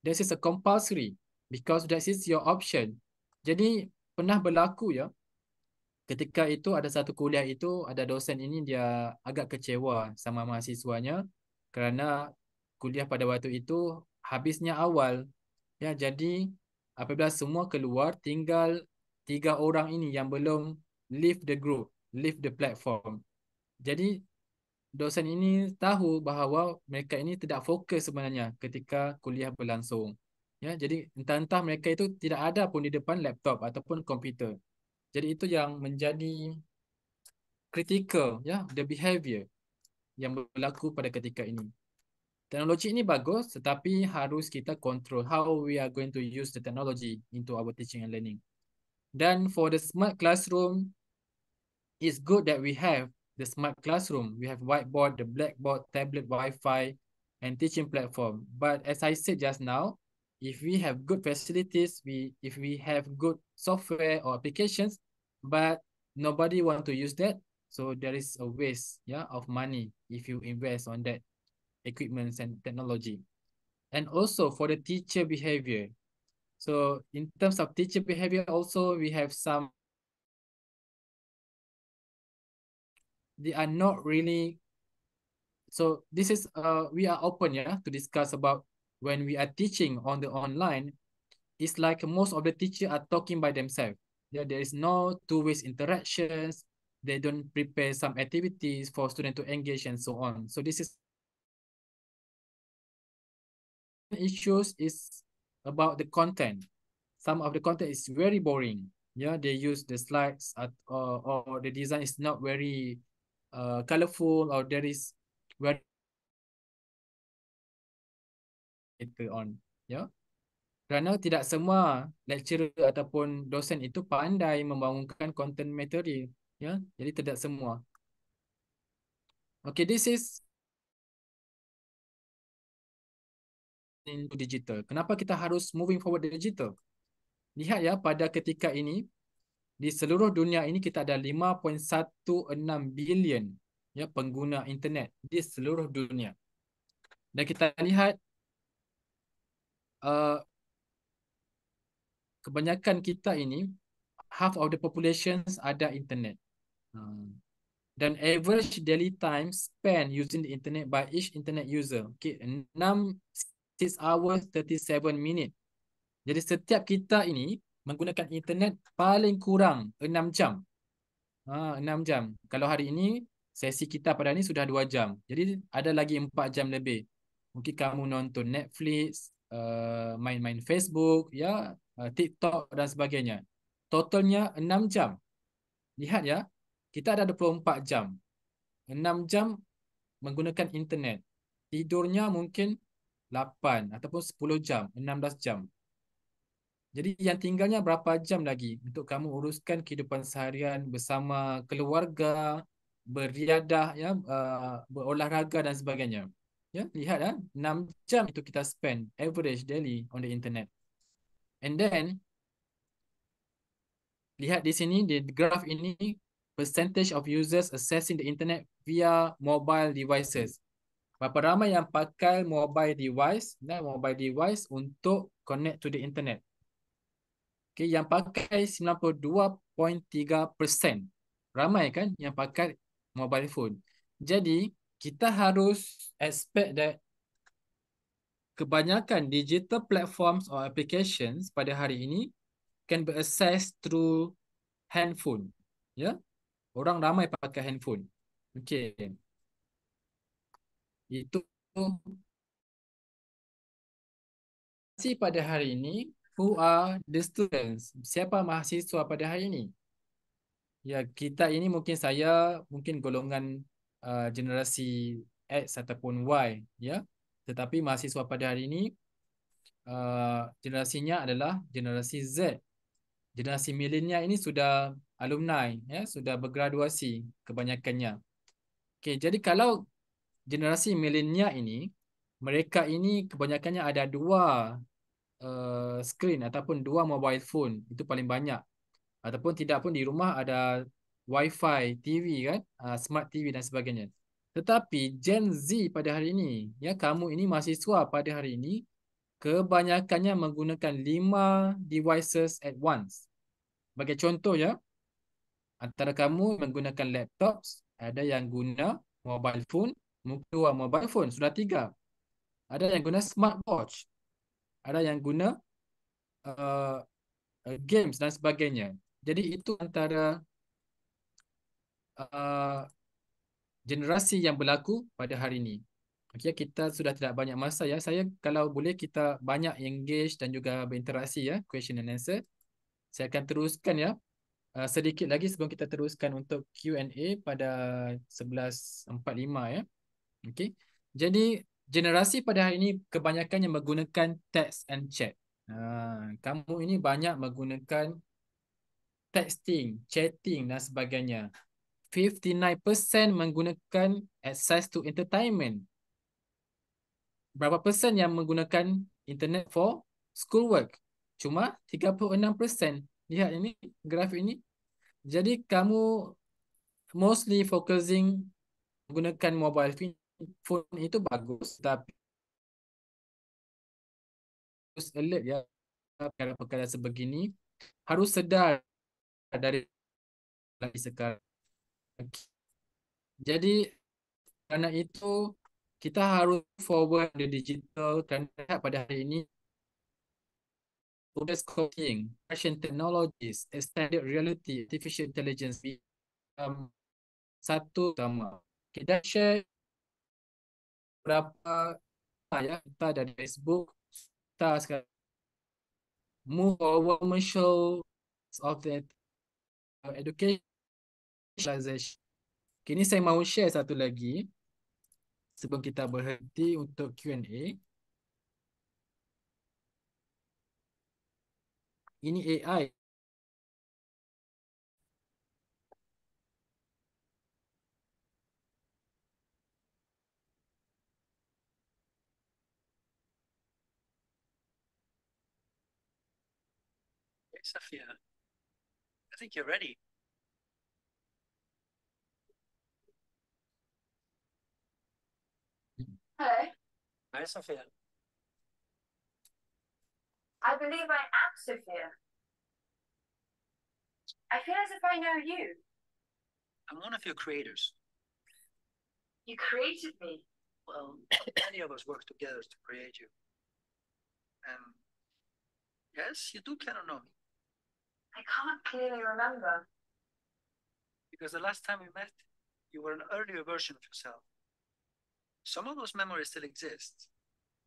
this is a compulsory because that is your option. Jadi pernah berlaku, ya, ketika itu ada satu kuliah itu, ada dosen ini dia agak kecewa sama mahasiswanya kerana kuliah pada waktu itu habisnya awal. Ya, jadi apabila semua keluar, tinggal 3 orang ini yang belum leave the group, leave the platform. Jadi dosen ini tahu bahawa mereka ini tidak fokus sebenarnya ketika kuliah berlangsung. Ya, jadi entah-entah mereka itu tidak ada pun di depan laptop ataupun komputer. Jadi itu yang menjadi critical, ya, the behavior yang berlaku pada ketika ini. Teknologi ini bagus, tetapi harus kita control how we are going to use the technology into our teaching and learning. Dan for the smart classroom, it's good that we have the smart classroom. We have whiteboard, the blackboard, tablet, Wi-Fi, and teaching platform. But as I said just now, if we have good facilities, if we have good software or applications, but nobody want to use that, so there is a waste, yeah, of money if you invest on that equipment and technology. And also for the teacher behavior. So in terms of teacher behavior, also we have some, they are not really, so this is we are open, yeah, to discuss about when we are teaching on the online. It's like most of the teachers are talking by themselves. Yeah, there is no two-way interactions. They don't prepare some activities for students to engage and so on. So this is issues is about the content. Some of the content is very boring. Yeah, they use the slides or the design is not very colorful, or there is very later on. Yeah. Kerana tidak semua lecturer ataupun dosen itu pandai membangunkan content material, ya. Jadi tidak semua. Okay, this is into digital. Kenapa kita harus moving forward digital? Lihat, ya, pada ketika ini di seluruh dunia ini kita ada 5.16 bilion, ya, pengguna internet di seluruh dunia. Dan kita lihat kebanyakan kita ini, half of the populations ada internet. Dan average daily time spent using the internet by each internet user, okay, 6 hours 37 minutes. Jadi setiap kita ini menggunakan internet paling kurang 6 jam. 6 jam. Kalau hari ini sesi kita pada hari ini sudah 2 jam. Jadi ada lagi 4 jam lebih. Mungkin kamu nonton Netflix, main-main Facebook, ya, TikTok dan sebagainya. Totalnya 6 jam. Lihat ya, kita ada 24 jam. 6 jam menggunakan internet. Tidurnya mungkin 8 ataupun 10 jam, 16 jam. Jadi yang tinggalnya berapa jam lagi untuk kamu uruskan kehidupan seharian bersama keluarga, beriadah, ya, berolahraga dan sebagainya. Ya, lihat ya, 6 jam itu kita spend average daily on the internet. And then lihat di sini di graph ini percentage of users accessing the internet via mobile devices. Berapa ramai yang pakai mobile device untuk connect to the internet. Okay, yang pakai 92.3%. Ramai kan yang pakai mobile phone. Jadi, kita harus expect that kebanyakan digital platforms or applications pada hari ini can be accessed through handphone. Ya, orang ramai pakai handphone. Okay. Itu pada hari ini, who are the students? Siapa mahasiswa pada hari ini? Ya, kita ini mungkin golongan generasi X ataupun Y, ya. Tetapi mahasiswa pada hari ini generasinya adalah generasi Z. Generasi milenial ini sudah alumni, ya, sudah bergraduasi kebanyakannya. Okey, jadi kalau generasi milenial ini, mereka ini kebanyakannya ada 2 screen ataupun 2 mobile phone, itu paling banyak. Ataupun tidak pun di rumah ada Wi-Fi, TV kan, smart TV dan sebagainya. Tetapi Gen Z pada hari ini, ya, kamu ini mahasiswa pada hari ini, kebanyakannya menggunakan 5 devices at once. Sebagai contoh ya, antara kamu menggunakan laptop, ada yang guna mobile phone, mungkin 2 mobile phone, sudah 3. Ada yang guna smartwatch, ada yang guna uh, games dan sebagainya. Jadi itu antara generasi yang berlaku pada hari ini. Okay, kita sudah tidak banyak masa ya. Saya kalau boleh kita banyak engage dan juga berinteraksi ya, question and answer. Saya akan teruskan ya. Sedikit lagi sebelum kita teruskan untuk Q&A pada 11.45 ya. Okay. Jadi generasi pada hari ini kebanyakannya menggunakan text and chat. Kamu ini banyak menggunakan texting, chatting dan sebagainya. 59% menggunakan access to entertainment. Berapa persen yang menggunakan internet for schoolwork? Cuma 36%. Lihat ini, graf ini. Jadi kamu mostly focusing menggunakan mobile phone itu bagus, tapi harus alert ya perkara-perkara sebegini. Harus sedar dari sekarang. Jadi kerana itu kita harus forward the digital kerana pada hari ini progress coding, fashion technologies, extended reality, artificial intelligence satu utama. Kita share berapa ya kita dari Facebook, kita sekarang move our commercial of the education. Kini saya mahu share satu lagi sebelum kita berhenti untuk Q&A. Ini AI. Sophia, I think you're ready. Hello. Hi, Sophia. I believe I am Sophia. I feel as if I know you. I'm one of your creators. You created me. Well, many of us work together to create you. And yes, you do kind of know me. I can't clearly remember. Because the last time we met, you were an earlier version of yourself. Some of those memories still exist,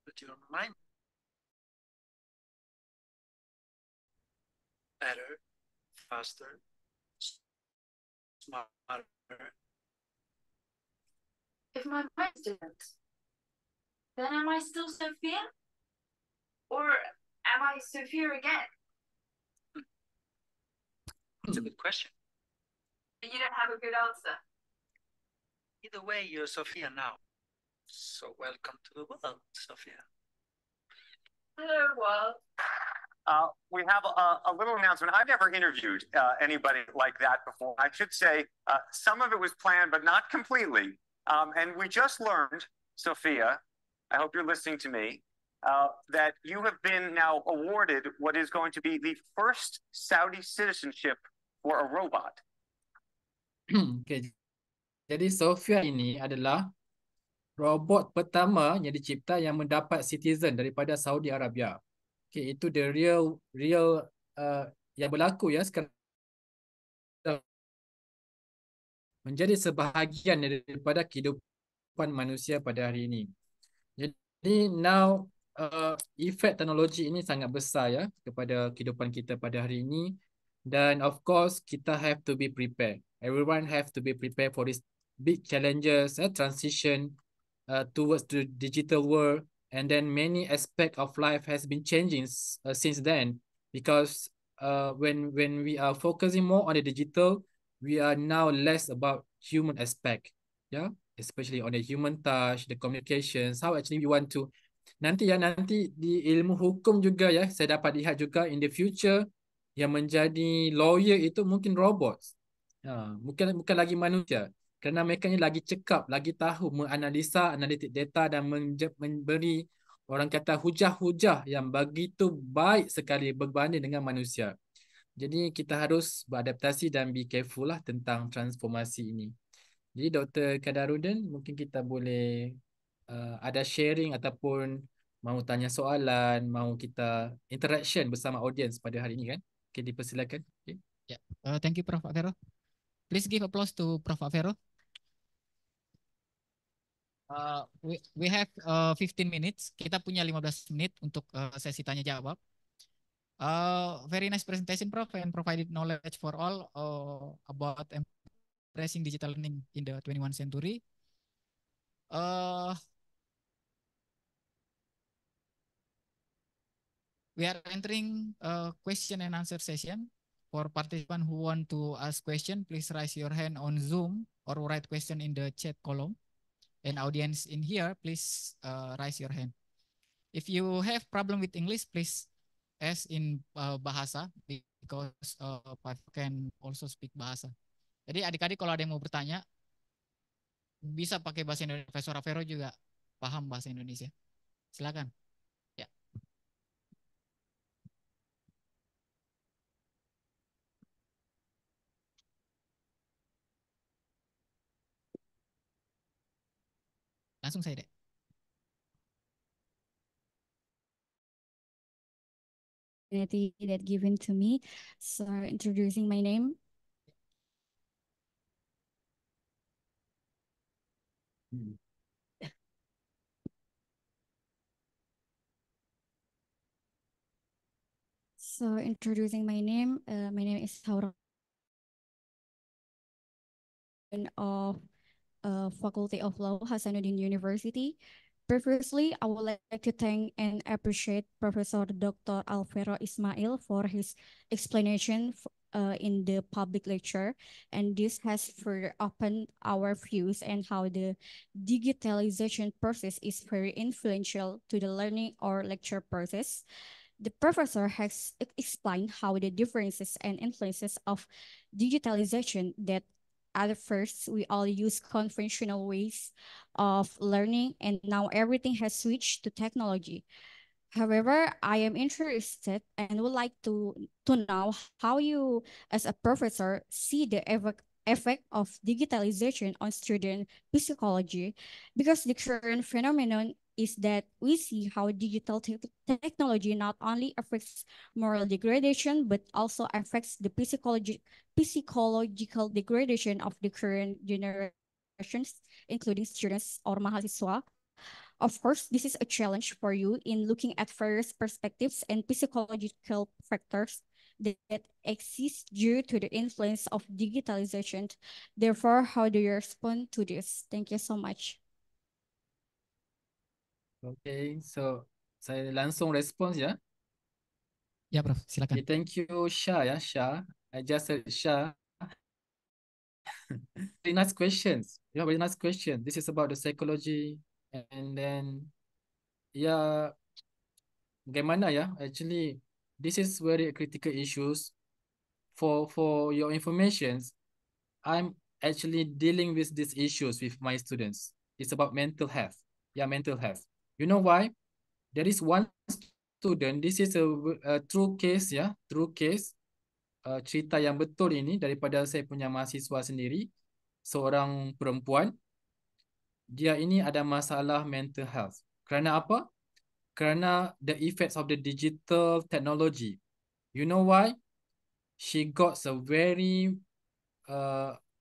but your mind better, faster, smarter. If my mind's different, then am I still Sophia? Or am I Sophia again? It's a good question. You don't have a good answer. Either way, you're Sophia now. So welcome to the world, Sophia. Hello, world. We have a little announcement. I've never interviewed anybody like that before. I should say some of it was planned, but not completely. And we just learned, Sophia, I hope you're listening to me, that you have been now awarded what is going to be the first Saudi citizenship for a robot. Okay. Jadi Sophia ini adalah robot pertama yang dicipta yang mendapat citizen daripada Saudi Arabia. Okay, itu the real yang berlaku ya sekarang, menjadi sebahagian daripada kehidupan manusia pada hari ini. Jadi now efek teknologi ini sangat besar ya kepada kehidupan kita pada hari ini, dan of course kita have to be prepared. Everyone have to be prepared for this big challenges, transition towards the digital world, and then many aspect of life has been changing since then, because when we are focusing more on the digital, we are now less about human aspect, yeah, especially on the human touch, the communications, how actually we want to nanti di ilmu hukum juga ya, saya dapat lihat juga in the future yang menjadi lawyer itu mungkin robots, bukan lagi manusia, kerana mereka ni lagi cekap, lagi tahu menganalisa analitik data dan memberi orang kata hujah-hujah yang begitu baik sekali berbanding dengan manusia. Jadi kita harus beradaptasi dan be careful lah tentang transformasi ini. Jadi Dr. Kadarudin, mungkin kita boleh ada sharing ataupun mau tanya soalan, mau kita interaction bersama audience pada hari ini kan? Okay, dipersilakan. Okay. Thank you, Prof. Afero. Please give applause to Prof. Afero. We have 15 minutes. Kita punya 15 menit untuk sesi tanya jawab. Very nice presentation, Prof, and provided knowledge for all about embracing digital learning in the 21st century. We are entering a question and answer session. For participants who want to ask question, please raise your hand on Zoom or write question in the chat column. And audience in here, please raise your hand. If you have problem with English, please ask in bahasa, because Pak can also speak bahasa. Jadi adik-adik kalau ada yang mau bertanya, bisa pakai bahasa Indonesia. Profesor Afero juga paham bahasa Indonesia. Silakan. Ya. Langsung saya deh. That given to me. So introducing my name. So introducing my name is Haura of Faculty of Law, Hasanuddin University. Previously, I would like to thank and appreciate Professor Dr. Alvaro Ismail for his explanation in the public lecture, and this has further opened our views and how the digitalization process is very influential to the learning or lecture process. The professor has explained how the differences and influences of digitalization that at first we all use conventional ways of learning, and now everything has switched to technology. However, I am interested and would like to know how you as a professor see the effect of digitalization on student psychology, because the current phenomenon is that we see how digital technology not only affects moral degradation, but also affects the psychological degradation of the current generations, including students or mahasiswa. Of course, this is a challenge for you in looking at various perspectives and psychological factors that exist due to the influence of digitalization. Therefore, how do you respond to this? Thank you so much. Okay, so saya langsung respons ya. Ya, Prof, silakan. Okay, thank you Shah ya, Shah. I just said Shah. Very nice questions. Yeah, very nice question. This is about the psychology, and then yeah, bagaimana ya? Actually, this is very critical issues. For your informations, I'm actually dealing with these issues with my students. It's about mental health. Yeah, mental health. You know why? There is one student. This is a true case ya, true case. Cerita yang betul ini daripada saya punya mahasiswa sendiri. Seorang perempuan, dia ini ada masalah mental health. Kerana apa? Kerana the effects of the digital technology. You know why? She got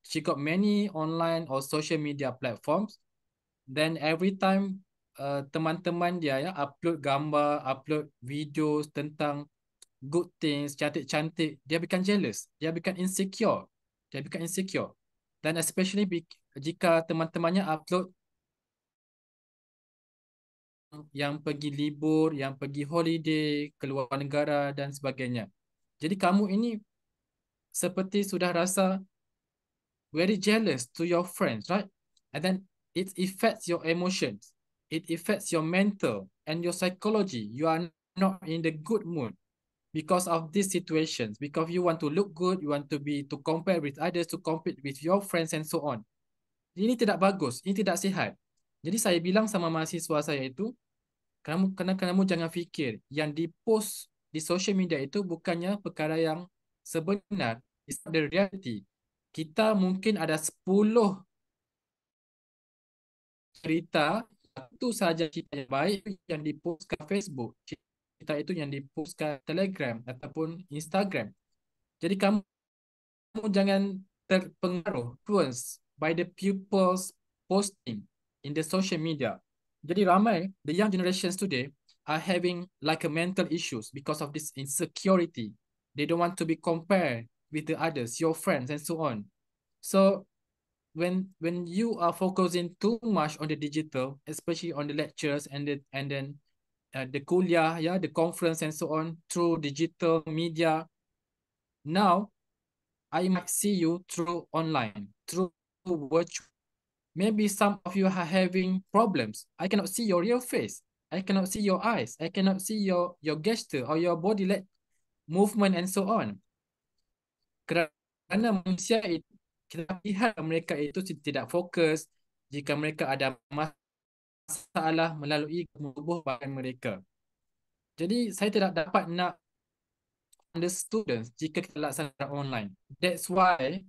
she got many online or social media platforms. Then every time teman-teman dia ya upload gambar, upload videos tentang good things, cantik-cantik, dia become jealous, dia become insecure. Dia become insecure. Dan especially jika teman-temannya upload yang pergi libur, yang pergi holiday, keluar negara dan sebagainya. Jadi kamu ini seperti sudah rasa very jealous to your friends, right? And then it affects your emotions. It affects your mental and your psychology. You are not in the good mood because of these situations. Because you want to look good, you want to compare with others, to compete with your friends and so on. Ini tidak bagus, ini tidak sihat. Jadi saya bilang sama mahasiswa saya itu, kamu jangan fikir yang dipost di social media itu bukannya perkara yang sebenar. It's not the reality. Kita mungkin ada 10 cerita, satu saja cerita yang baik yang dipost ke Facebook. Cerita itu yang dipost ke Telegram ataupun Instagram. Jadi kamu jangan terpengaruh, influenced by the people's posting in the social media. Jadi ramai, the young generations today are having like a mental issues because of this insecurity. They don't want to be compared with the others, your friends and so on. So when you are focusing too much on the digital, especially on the lectures and then the kuliah, yeah, the conference and so on through digital media, now I might see you through online, through virtual. Maybe some of you are having problems. I cannot see your real face. I cannot see your eyes. I cannot see your gesture or your body movement and so on. Kerana manusia itu, kita lihat mereka itu tidak fokus jika mereka ada masalah melalui tubuh badan mereka. Jadi saya tidak dapat nak the students jika kita laksanakan online. That's why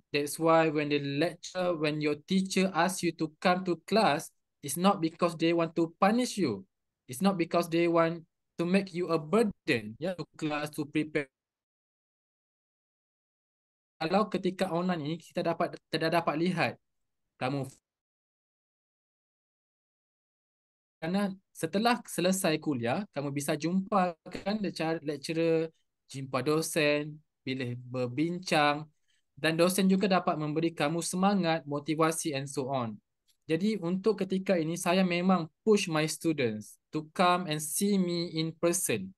when your teacher asks you to come to class, it's not because they want to punish you. It's not because they want to make you a burden, yeah, to class to prepare. Kalau ketika online ini kita tidak dapat lihat kamu, karena setelah selesai kuliah kamu bisa jumpa kan lecturer, jumpa dosen, bila berbincang, dan dosen juga dapat memberi kamu semangat, motivasi and so on. Jadi untuk ketika ini saya memang push my students to come and see me in person.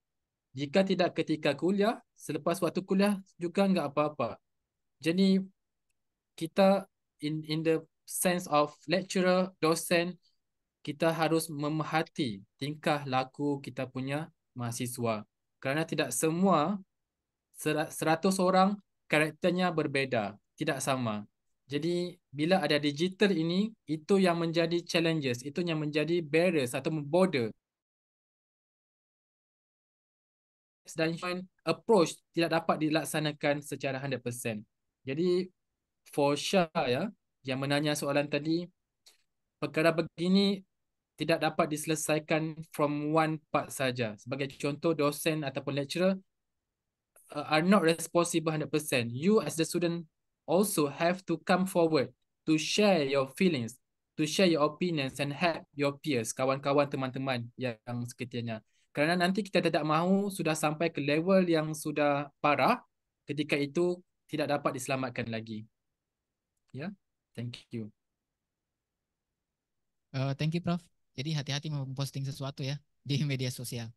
Jika tidak ketika kuliah, selepas waktu kuliah juga enggak apa-apa. Jadi kita in the sense of lecturer, dosen, kita harus memerhati tingkah laku kita punya mahasiswa. Kerana tidak semua 100 orang karakternya berbeza, tidak sama. Jadi bila ada digital ini, itu yang menjadi challenges, itu yang menjadi barriers atau border. Dan approach tidak dapat dilaksanakan secara 100%. Jadi for Shah ya, yang menanya soalan tadi, perkara begini tidak dapat diselesaikan from one part saja. Sebagai contoh, dosen ataupun lecturer are not responsible 100%. You as the student also have to come forward to share your feelings, to share your opinions and help your peers, kawan-kawan, teman-teman yang sekiranya. Kerana nanti kita tidak mahu sudah sampai ke level yang sudah parah, ketika itu tidak dapat diselamatkan lagi. Ya, thank you. Thank you, Prof. Jadi hati-hati memposting sesuatu ya di media sosial.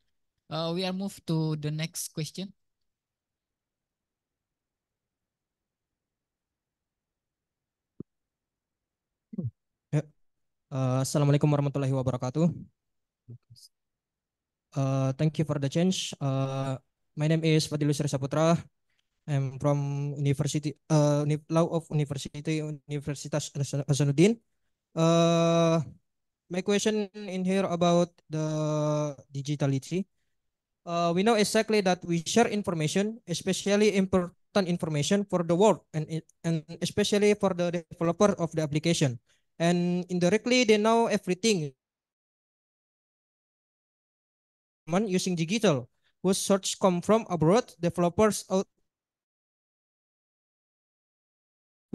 We are move to the next question. Assalamualaikum warahmatullahi wabarakatuh. Thank you for the change. My name is Fadilus Saputra. I'm from University Law of Universitas Hasanuddin. My question in here about the digitality. We know exactly that we share information, especially important information for the world and especially for the developer of the application. And indirectly, they know everything using digital, whose source come from abroad, developers out,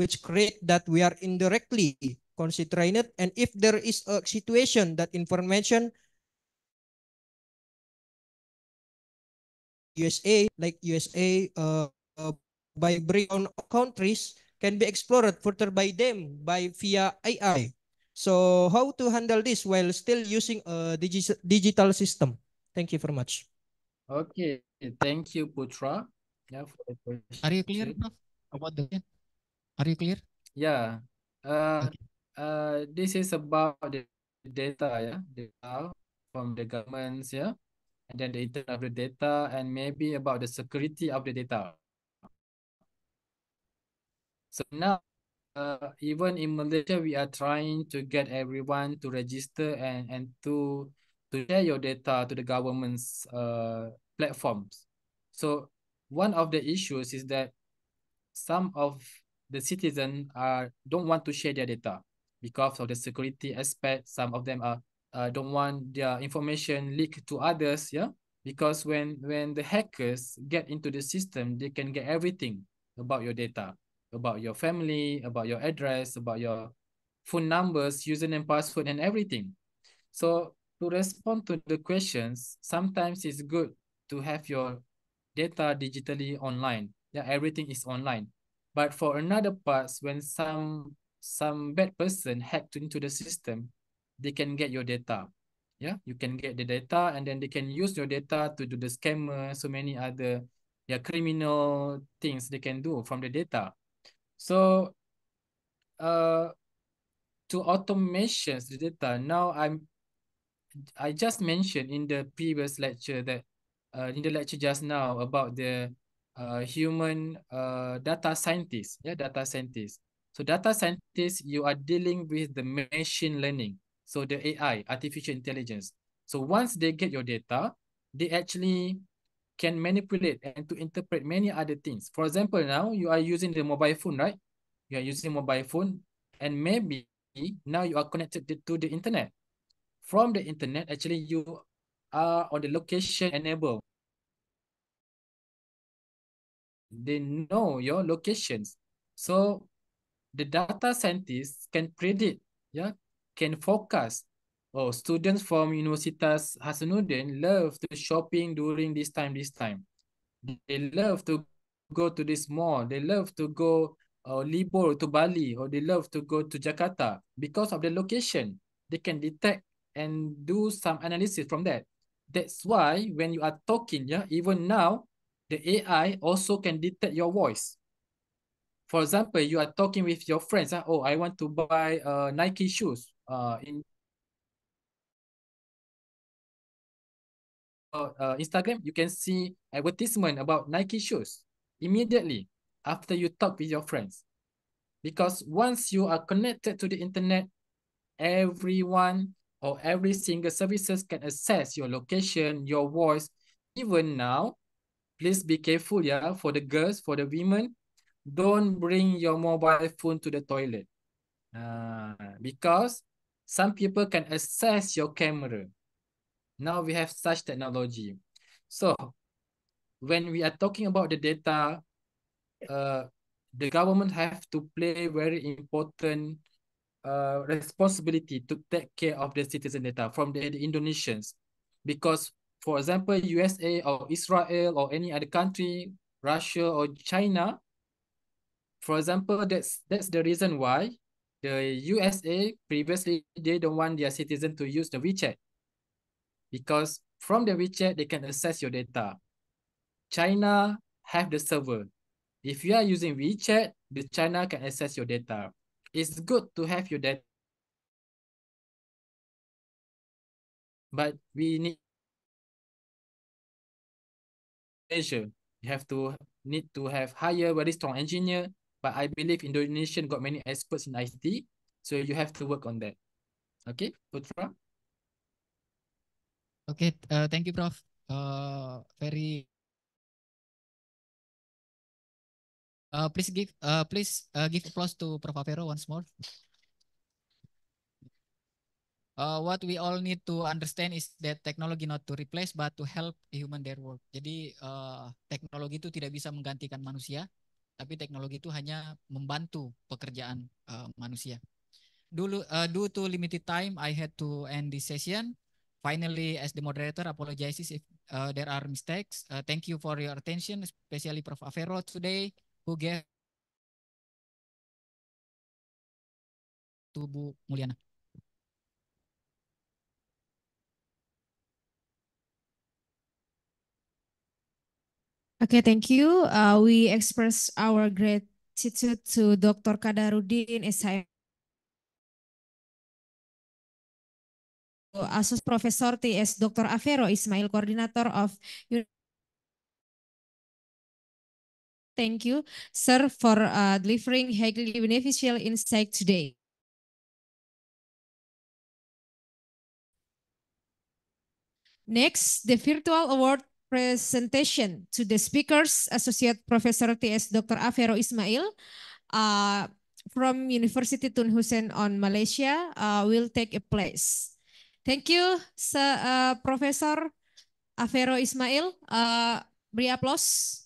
which create that we are indirectly considering it. And if there is a situation that information USA, like USA, by brown countries can be explored further by them via AI. So how to handle this while still using a digital system? Thank you very much. Okay, thank you, Putra. Yeah, for the question. Are you clear, Prof? About the question? Are you clear? Yeah. This is about the data, yeah, data from the governments, yeah, and then the internet of the data, and maybe about the security of the data. So now, even in Malaysia, we are trying to get everyone to register and to share your data to the government's platforms. So one of the issues is that some of the citizens don't want to share their data because of the security aspect. Some of them don't want their information leaked to others, yeah, because when the hackers get into the system, they can get everything about your data, about your family, about your address, about your phone numbers, username, password, and everything. So to respond to the questions, sometimes it's good to have your data digitally online. Yeah, everything is online. But for another parts, when some bad person hacked into the system, they can get your data. Yeah, you can get the data, and then they can use your data to do the scammer, so many other criminal things they can do from the data. So to automations the data, now I just mentioned in the previous lecture that in the lecture just now about the human data scientists, yeah, data scientists. So data scientists, you are dealing with the machine learning, so the AI, artificial intelligence. So once they get your data, they actually can manipulate and to interpret many other things. For example, now you are using the mobile phone, right? You are using mobile phone, and maybe now you are connected to the internet. From the internet, actually you are on the location enable. They know your locations. So the data scientists can predict, yeah, can forecast. Oh, students from Universitas Hasanuddin love to shopping during this time. They love to go to this mall. They love to go libur to Bali, or they love to go to Jakarta. Because of the location, they can detect and do some analysis from that. That's why when you are talking, yeah, even now, the AI also can detect your voice. For example, you are talking with your friends. Oh, I want to buy Nike shoes. In Instagram, you can see advertisement about Nike shoes immediately after you talk with your friends. Because once you are connected to the internet, everyone or every single services can access your location, your voice. Even now, please be careful, yeah, for the girls, for the women, don't bring your mobile phone to the toilet. Because some people can access your camera. Now we have such technology. So when we are talking about the data, the government have to play very important responsibility to take care of the citizen data from the Indonesians. Because, for example, USA or Israel or any other country, Russia or China, for example, that's the reason why the USA previously they don't want their citizen to use the WeChat, because from the WeChat they can access your data. China have the server. If you are using WeChat, the China can access your data. It's good to have your data, but we measure. You need to have hire very strong engineer. But I believe Indonesian got many experts in IT, so you have to work on that. Okay, Putra. Okay, thank you, Prof. Very. Please give applause to Prof. Afero once more. What we all need to understand is that technology not to replace but to help human their work. Jadi teknologi itu tidak bisa menggantikan manusia, tapi teknologi itu hanya membantu pekerjaan manusia. Due to limited time, I had to end this session. Finally, as the moderator, apologizes if there are mistakes. Thank you for your attention, especially Prof. Afero today, who gave to Bu Mulyana. Okay, thank you. We express our gratitude to Dr. Kadarudin, SIM, Associate Professor TS Dr. Afero Ismail, Coordinator of. Thank you, sir, for delivering highly beneficial insight today. Next, the virtual award presentation to the speakers, Associate Professor TS Dr. Afero Ismail from University Tun Hussein on Malaysia will take a place. Thank you, Professor Afero Ismail. Beri aplaus.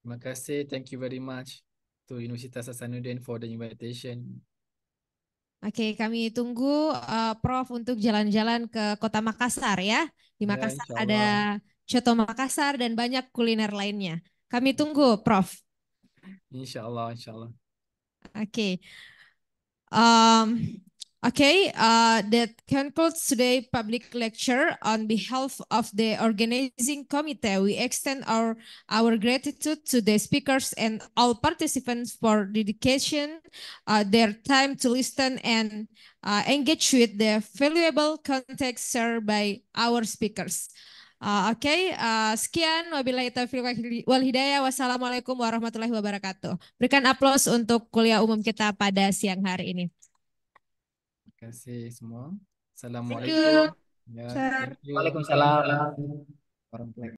Terima kasih. Thank you very much to Universitas Hasanuddin for the invitation. Oke, kami tunggu Prof untuk jalan-jalan ke Kota Makassar ya. Di Makassar ada Coto Makassar dan banyak kuliner lainnya. Kami tunggu, Prof. Insyaallah, insyaallah. Oke. That concludes today's public lecture. On behalf of the organizing committee, we extend our gratitude to the speakers and all participants for dedication, their time to listen and engage with the valuable context shared by our speakers. Sekian, wabillahi taufiq wal hidayah. Wassalamualaikum warahmatullahi wabarakatuh. Berikan aplaus untuk kuliah umum kita pada siang hari ini. Terima kasih semua. Assalamualaikum. Thank you. Thank you. Waalaikumsalam.